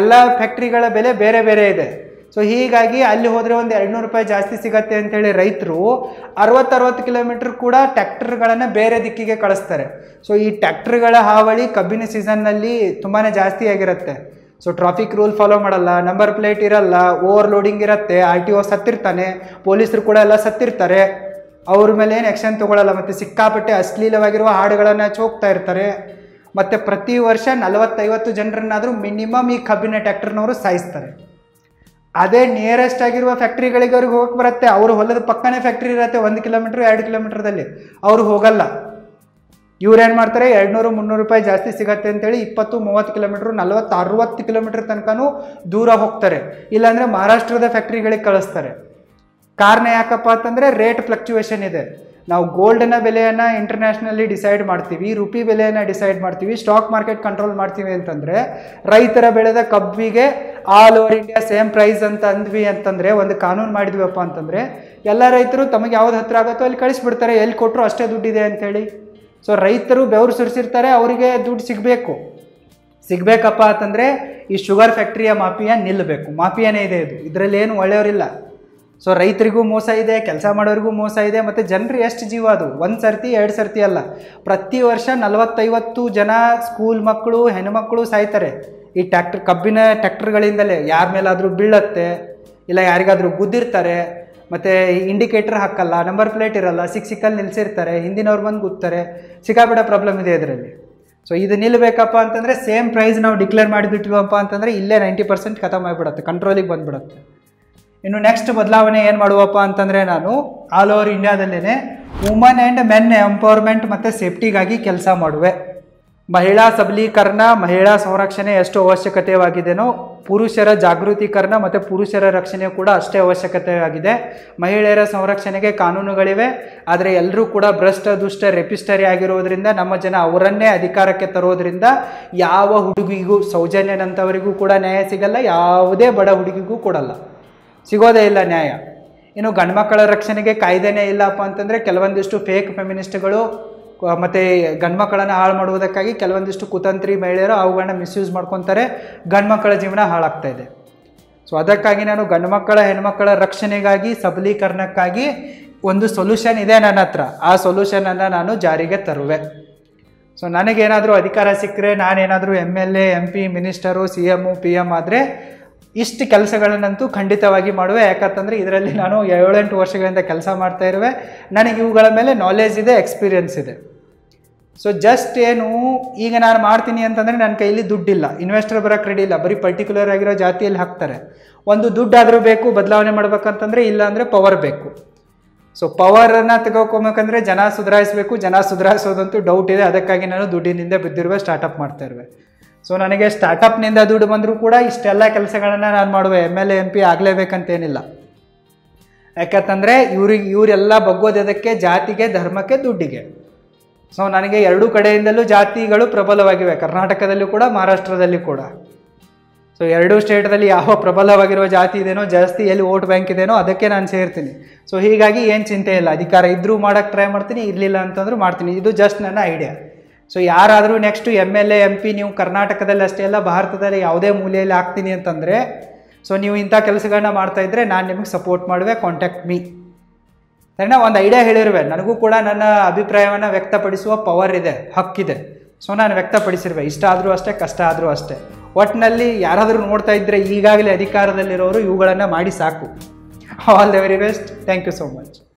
Speaker 1: ಎಲ್ಲ ಫ್ಯಾಕ್ಟ್ರಿಗಳ ಬೆಲೆ ಬೇರೆ ಬೇರೆ ಇದೆ. ಸೊ ಹೀಗಾಗಿ ಅಲ್ಲಿ ಹೋದರೆ ಒಂದು 200 ರೂಪಾಯಿ ಜಾಸ್ತಿ ಸಿಗತ್ತೆ ಅಂತೇಳಿ ರೈತರು 60 ಕಿಲೋಮೀಟ್ರ್ ಕೂಡ ಟ್ಯಾಕ್ಟರ್ಗಳನ್ನು ಬೇರೆ ದಿಕ್ಕಿಗೆ ಕಳಿಸ್ತಾರೆ. ಸೊ ಈ ಟ್ಯಾಕ್ಟರ್ಗಳ ಹಾವಳಿ ಕಬ್ಬಿನ ಸೀಸನ್ನಲ್ಲಿ ತುಂಬಾ ಜಾಸ್ತಿ ಆಗಿರುತ್ತೆ. ಸೊ ಟ್ರಾಫಿಕ್ ರೂಲ್ ಫಾಲೋ ಮಾಡಲ್ಲ, ನಂಬರ್ ಪ್ಲೇಟ್ ಇರಲ್ಲ, ಓವರ್ಲೋಡಿಂಗ್ ಇರುತ್ತೆ, RTO ಸತ್ತಿರ್ತಾನೆ, ಪೊಲೀಸರು ಕೂಡ ಎಲ್ಲ ಸತ್ತಿರ್ತಾರೆ, ಅವ್ರ ಮೇಲೆ ಏನು ಆ್ಯಕ್ಷನ್ ತೊಗೊಳ್ಳಲ್ಲ. ಮತ್ತು ಸಿಕ್ಕಾಪಟ್ಟೆ ಅಶ್ಲೀಲವಾಗಿರುವ ಹಾಡುಗಳನ್ನು ಹಚ್ಚೋಗ್ತಾ ಇರ್ತಾರೆ. ಮತ್ತು ಪ್ರತಿ ವರ್ಷ 40-50 ಜನರನ್ನಾದರೂ ಮಿನಿಮಮ್ ಈ ಕಬ್ಬಿನ ಟ್ಯಾಕ್ಟರ್ನವರು ಸಾಯಿಸ್ತಾರೆ. ಅದೇ ನಿಯರೆಸ್ಟ್ ಆಗಿರುವ ಫ್ಯಾಕ್ಟ್ರಿಗಳಿಗೆ ಅವ್ರಿಗೆ ಹೋಗಕ್ಕೆ ಬರುತ್ತೆ. ಅವರು ಹೊಲದ ಪಕ್ಕನೇ ಫ್ಯಾಕ್ಟ್ರಿ ಇರುತ್ತೆ, 1 ಕಿಲೋಮೀಟ್ರ್ 2 ಕಿಲೋಮೀಟ್ರದಲ್ಲಿ, ಅವರು ಹೋಗಲ್ಲ. ಇವ್ರೇನು ಮಾಡ್ತಾರೆ, 200-300 ರೂಪಾಯಿ ಜಾಸ್ತಿ ಸಿಗತ್ತೆ ಅಂತೇಳಿ 20-30 ಕಿಲೋಮೀಟ್ರ್ 40-60 ಕಿಲೋಮೀಟ್ರ್ ತನಕನೂ ದೂರ ಹೋಗ್ತಾರೆ. ಇಲ್ಲಾಂದರೆ ಮಹಾರಾಷ್ಟ್ರದ ಫ್ಯಾಕ್ಟ್ರಿಗಳಿಗೆ ಕಳಿಸ್ತಾರೆ. ಕಾರಣ ಯಾಕಪ್ಪ ಅಂತಂದರೆ ರೇಟ್ ಫ್ಲಕ್ಚುಯೇಷನ್ ಇದೆ. ನಾವು ಗೋಲ್ಡ್ನ ಬೆಲೆಯನ್ನು ಇಂಟರ್ನ್ಯಾಷನಲಿ ಡಿಸೈಡ್ ಮಾಡ್ತೀವಿ, ರುಪಿ ಬೆಲೆಯನ್ನು ಡಿಸೈಡ್ ಮಾಡ್ತೀವಿ, ಸ್ಟಾಕ್ ಮಾರ್ಕೆಟ್ ಕಂಟ್ರೋಲ್ ಮಾಡ್ತೀವಿ ಅಂತಂದರೆ ರೈತರ ಬೆಳೆದ ಕಬ್ಬಿಗೆ all over India same price ಅಂತ ಅಂದ್ವಿ ಅಂತಂದರೆ, ಒಂದು ಕಾನೂನು ಮಾಡಿದ್ವಪ್ಪ ಅಂತಂದರೆ ಎಲ್ಲ ರೈತರು ತಮಗೆ ಯಾವ್ದು ಹತ್ರ ಆಗುತ್ತೋ ಅಲ್ಲಿ ಕಳಿಸ್ಬಿಡ್ತಾರೆ, ಎಲ್ಲಿ ಕೊಟ್ಟರು ಅಷ್ಟೇ ದುಡ್ಡಿದೆ ಅಂಥೇಳಿ. ಸೊ ರೈತರು ಬೆವರು ಸುರಿಸಿರ್ತಾರೆ, ಅವರಿಗೆ ದುಡ್ಡು ಸಿಗಬೇಕಪ್ಪ ಅಂತಂದರೆ ಈ ಶುಗರ್ ಫ್ಯಾಕ್ಟ್ರಿಯ ಮಾಫಿಯಾ ನಿಲ್ಲಬೇಕು. ಮಾಫಿಯಾನೇ ಇದೆ ಇದು, ಇದರಲ್ಲಿ ಏನು ಒಳ್ಳೆಯವರಿಲ್ಲ. ಸೊ ರೈತರಿಗೂ ಮೋಸ ಇದೆ, ಕೆಲಸ ಮಾಡೋರಿಗೂ ಮೋಸ ಇದೆ. ಮತ್ತು ಜನರು ಎಷ್ಟು ಜೀವ, ಅದು 1 ಸರ್ತಿ 2 ಸರ್ತಿ ಅಲ್ಲ, ಪ್ರತಿ ವರ್ಷ 40-50 ಜನ ಸ್ಕೂಲ್ ಮಕ್ಕಳು, ಹೆಣ್ಣುಮಕ್ಕಳು ಸಾಯ್ತಾರೆ ಈ ಕಬ್ಬಿನ ಟ್ಯಾಕ್ಟರ್ಗಳಿಂದಲೇ. ಯಾರ ಮೇಲಾದರೂ ಬೀಳತ್ತೆ, ಇಲ್ಲ ಯಾರಿಗಾದರೂ ಗುದ್ದಿರ್ತಾರೆ, ಮತ್ತು ಇಂಡಿಕೇಟರ್ ಹಾಕಲ್ಲ, ನಂಬರ್ ಪ್ಲೇಟ್ ಇರಲ್ಲ, ಸಿಕ್ಕಲ್ಲಿ ನಿಲ್ಲಿಸಿರ್ತಾರೆ, ಹಿಂದಿನವ್ರು ಬಂದು ಕೂತ್ತಾರೆ, ಸಿಕ್ಕಾಪಟ್ಟೆ ಪ್ರಾಬ್ಲಮ್ ಇದೆ ಇದರಲ್ಲಿ. ಸೊ ಇದು ನಿಲ್ಲಬೇಕಪ್ಪ ಅಂತಂದರೆ ಸೇಮ್ ಪ್ರೈಸ್ ನಾವು ಡಿಕ್ಲೇರ್ ಮಾಡಿಬಿಟ್ವಪ್ಪ ಅಂತಂದರೆ ಇಲ್ಲೇ 90% ಖತಮ್ ಆಗಿಬಿಡುತ್ತೆ, ಕಂಟ್ರೋಲಿಗೆ ಬಂದುಬಿಡುತ್ತೆ. ಇನ್ನು ನೆಕ್ಸ್ಟ್ ಬದಲಾವಣೆ ಏನು ಮಾಡುವಪ್ಪ ಅಂತಂದರೆ ನಾನು ಆಲ್ ಓವರ್ ಇಂಡಿಯಾದಲ್ಲೇ ವುಮನ್ ಆ್ಯಂಡ್ ಮೆನ್ ಎಂಪವರ್ಮೆಂಟ್ ಮತ್ತು ಸೇಫ್ಟಿಗಾಗಿ ಕೆಲಸ ಮಾಡುವೆ. ಮಹಿಳಾ ಸಬಲೀಕರಣ, ಮಹಿಳಾ ಸಂರಕ್ಷಣೆ ಎಷ್ಟು ಅವಶ್ಯಕತೆಯಾಗಿದೆಯೋ ಪುರುಷರ ಜಾಗೃತೀಕರಣ ಮತ್ತು ಪುರುಷರ ರಕ್ಷಣೆ ಕೂಡ ಅಷ್ಟೇ ಅವಶ್ಯಕತೆಯಾಗಿದೆ. ಮಹಿಳೆಯರ ಸಂರಕ್ಷಣೆಗೆ ಕಾನೂನುಗಳಿವೆ, ಆದರೆ ಎಲ್ಲರೂ ಕೂಡ ಭ್ರಷ್ಟ ದುಷ್ಟ ರೆಪಿಸ್ಟರಿ ಆಗಿರೋದ್ರಿಂದ ನಮ್ಮ ಜನ ಅವರನ್ನೇ ಅಧಿಕಾರಕ್ಕೆ ತರೋದ್ರಿಂದ ಯಾವ ಹುಡುಗಿಗೂ, ಸೌಜನ್ಯನಂಥವರಿಗೂ ಕೂಡ ನ್ಯಾಯ ಸಿಗಲ್ಲ, ಯಾವುದೇ ಬಡ ಹುಡುಗಿಗೂ ಕೊಡಲ್ಲ, ಸಿಗೋದೇ ಇಲ್ಲ ನ್ಯಾಯ. ಇನ್ನು ಗಂಡು ಮಕ್ಕಳ ರಕ್ಷಣೆಗೆ ಕಾಯ್ದೆನೇ ಇಲ್ಲಪ್ಪ ಅಂತಂದರೆ ಕೆಲವೊಂದಿಷ್ಟು ಫೇಕ್ ಫೆಮಿನಿಸ್ಟ್ಗಳು ಮತ್ತು ಗಂಡು ಮಕ್ಕಳನ್ನು ಹಾಳು ಮಾಡುವುದಕ್ಕಾಗಿ ಕೆಲವೊಂದಿಷ್ಟು ಕುತಂತ್ರಿ ಮಹಿಳೆಯರು ಅವುಗಳನ್ನ ಮಿಸ್ಯೂಸ್ ಮಾಡ್ಕೊತಾರೆ, ಗಂಡು ಮಕ್ಕಳ ಜೀವನ ಹಾಳಾಗ್ತಾಯಿದೆ. ಸೊ ಅದಕ್ಕಾಗಿ ನಾನು ಗಂಡು ಮಕ್ಕಳ ಹೆಣ್ಮಕ್ಕಳ ರಕ್ಷಣೆಗಾಗಿ, ಸಬಲೀಕರಣಕ್ಕಾಗಿ ಒಂದು ಸೊಲ್ಯೂಷನ್ ಇದೆ ನನ್ನ ಹತ್ರ, ಆ ಸೊಲ್ಯೂಷನನ್ನು ನಾನು ಜಾರಿಗೆ ತರುವೆ. ಸೊ ನನಗೇನಾದರೂ ಅಧಿಕಾರ ಸಿಕ್ಕರೆ, ನಾನೇನಾದರೂ MLA, MP, minister, CM, PM ಆದರೆ ಇಷ್ಟು ಕೆಲಸಗಳನ್ನಂತೂ ಖಂಡಿತವಾಗಿ ಮಾಡುವೆ. ಯಾಕಂತಂದರೆ ಇದರಲ್ಲಿ ನಾನು 7-8 ವರ್ಷಗಳಿಂದ ಕೆಲಸ ಮಾಡ್ತಾ ಇರುವೆ, ನನಗೆ ಇವುಗಳ ಮೇಲೆ ನಾಲೆಜ್ ಇದೆ, ಎಕ್ಸ್ಪೀರಿಯನ್ಸ್ ಇದೆ. ಸೊ ಜಸ್ಟ್ ಏನು ಈಗ ನಾನು ಮಾಡ್ತೀನಿ ಅಂತಂದರೆ ನನ್ನ ಕೈಯಲ್ಲಿ ದುಡ್ಡಿಲ್ಲ, ಇನ್ವೆಸ್ಟರ್ ಬರೋಕ್ಕೆ ರೆಡಿ ಇಲ್ಲ, ಬರೀ ಪರ್ಟಿಕ್ಯುಲರ್ ಆಗಿರೋ ಜಾತಿಯಲ್ಲಿ ಹಾಕ್ತಾರೆ. ಒಂದು ದುಡ್ಡಾದರೂ ಬೇಕು ಬದಲಾವಣೆ ಮಾಡ್ಬೇಕಂತಂದರೆ, ಇಲ್ಲ ಅಂದರೆ ಪವರ್ ಬೇಕು. ಸೊ ಪವರನ್ನು ತೆಗೋಕೊಬೇಕಂದ್ರೆ ಜನ ಸುಧಾರಿಸಬೇಕು, ಜನ ಸುಧಾರಿಸೋದಂತೂ ಡೌಟ್ ಇದೆ. ಅದಕ್ಕಾಗಿ ನಾನು ದುಡ್ಡಿನಿಂದ ಬಿದ್ದಿರುವೆ, ಸ್ಟಾರ್ಟಪ್ ಮಾಡ್ತಾ ಇರುವೆ. ಸೊ ನನಗೆ ಸ್ಟಾರ್ಟಪ್ನಿಂದ ದುಡ್ಡು ಬಂದರೂ ಕೂಡ ಇಷ್ಟೆಲ್ಲ ಕೆಲಸಗಳನ್ನು ನಾನು ಮಾಡುವೆ. MLA, MP ಆಗಲೇಬೇಕಂತೇನಿಲ್ಲ. ಯಾಕಂತಂದರೆ ಇವರೆಲ್ಲ ಬಗ್ಗೋದಕ್ಕೆ ಜಾತಿಗೆ, ಧರ್ಮಕ್ಕೆ, ದುಡ್ಡಿಗೆ. ಸೊ ನನಗೆ ಎರಡೂ ಕಡೆಯಿಂದಲೂ ಜಾತಿಗಳು ಪ್ರಬಲವಾಗಿವೆ, ಕರ್ನಾಟಕದಲ್ಲೂ ಕೂಡ, ಮಹಾರಾಷ್ಟ್ರದಲ್ಲಿ ಕೂಡ. ಸೊ ಎರಡೂ ಸ್ಟೇಟಲ್ಲಿ ಯಾವ ಪ್ರಬಲವಾಗಿರುವ ಜಾತಿ ಇದೆಯೋ, ಜಾಸ್ತಿ ಎಲ್ಲಿ ವೋಟ್ ಬ್ಯಾಂಕ್ ಇದೆಯೋ ಅದಕ್ಕೆ ನಾನು ಸೇರ್ತೀನಿ. ಸೊ ಹೀಗಾಗಿ ಏನು ಚಿಂತೆ ಇಲ್ಲ, ಅಧಿಕಾರ ಇದ್ದರೂ ಮಾಡೋಕ್ಕೆ ಟ್ರೈ ಮಾಡ್ತೀನಿ, ಇರಲಿಲ್ಲ ಅಂತಂದ್ರೂ ಮಾಡ್ತೀನಿ. ಇದು ಜಸ್ಟ್ ನನ್ನ ಐಡಿಯಾ. ಸೊ ಯಾರಾದರೂ ನೆಕ್ಸ್ಟು MLA, MP ನೀವು ಕರ್ನಾಟಕದಲ್ಲಿ ಅಷ್ಟೇ ಅಲ್ಲ, ಭಾರತದಲ್ಲಿ ಯಾವುದೇ ಮೂಲೆಯಲ್ಲಿ ಆಗ್ತೀನಿ ಅಂತಂದರೆ, ಸೊ ನೀವು ಇಂಥ ಕೆಲಸಗಳನ್ನ ಮಾಡ್ತಾಯಿದ್ರೆ ನಾನು ನಿಮಗೆ ಸಪೋರ್ಟ್ ಮಾಡುವೆ, ಕಾಂಟ್ಯಾಕ್ಟ್ ಮೀ. ಸರಿನಾ? ಒಂದು ಐಡಿಯಾ ಹೇಳಿರುವೆ, ನನಗೂ ಕೂಡ ನನ್ನ ಅಭಿಪ್ರಾಯವನ್ನು ವ್ಯಕ್ತಪಡಿಸುವ ಪವರ್ ಇದೆ, ಹಕ್ಕಿದೆ. ಸೊ ನಾನು ವ್ಯಕ್ತಪಡಿಸಿರುವೆ, ಇಷ್ಟ ಆದರೂ ಅಷ್ಟೇ, ಕಷ್ಟ ಆದರೂ ಅಷ್ಟೇ. ಒಟ್ಟಿನಲ್ಲಿ ಯಾರಾದರೂ ನೋಡ್ತಾ ಇದ್ದರೆ ಈಗಾಗಲೇ ಅಧಿಕಾರದಲ್ಲಿರೋರು ಇವುಗಳನ್ನು ಮಾಡಿ ಸಾಕು. All the very best. Thank you so much.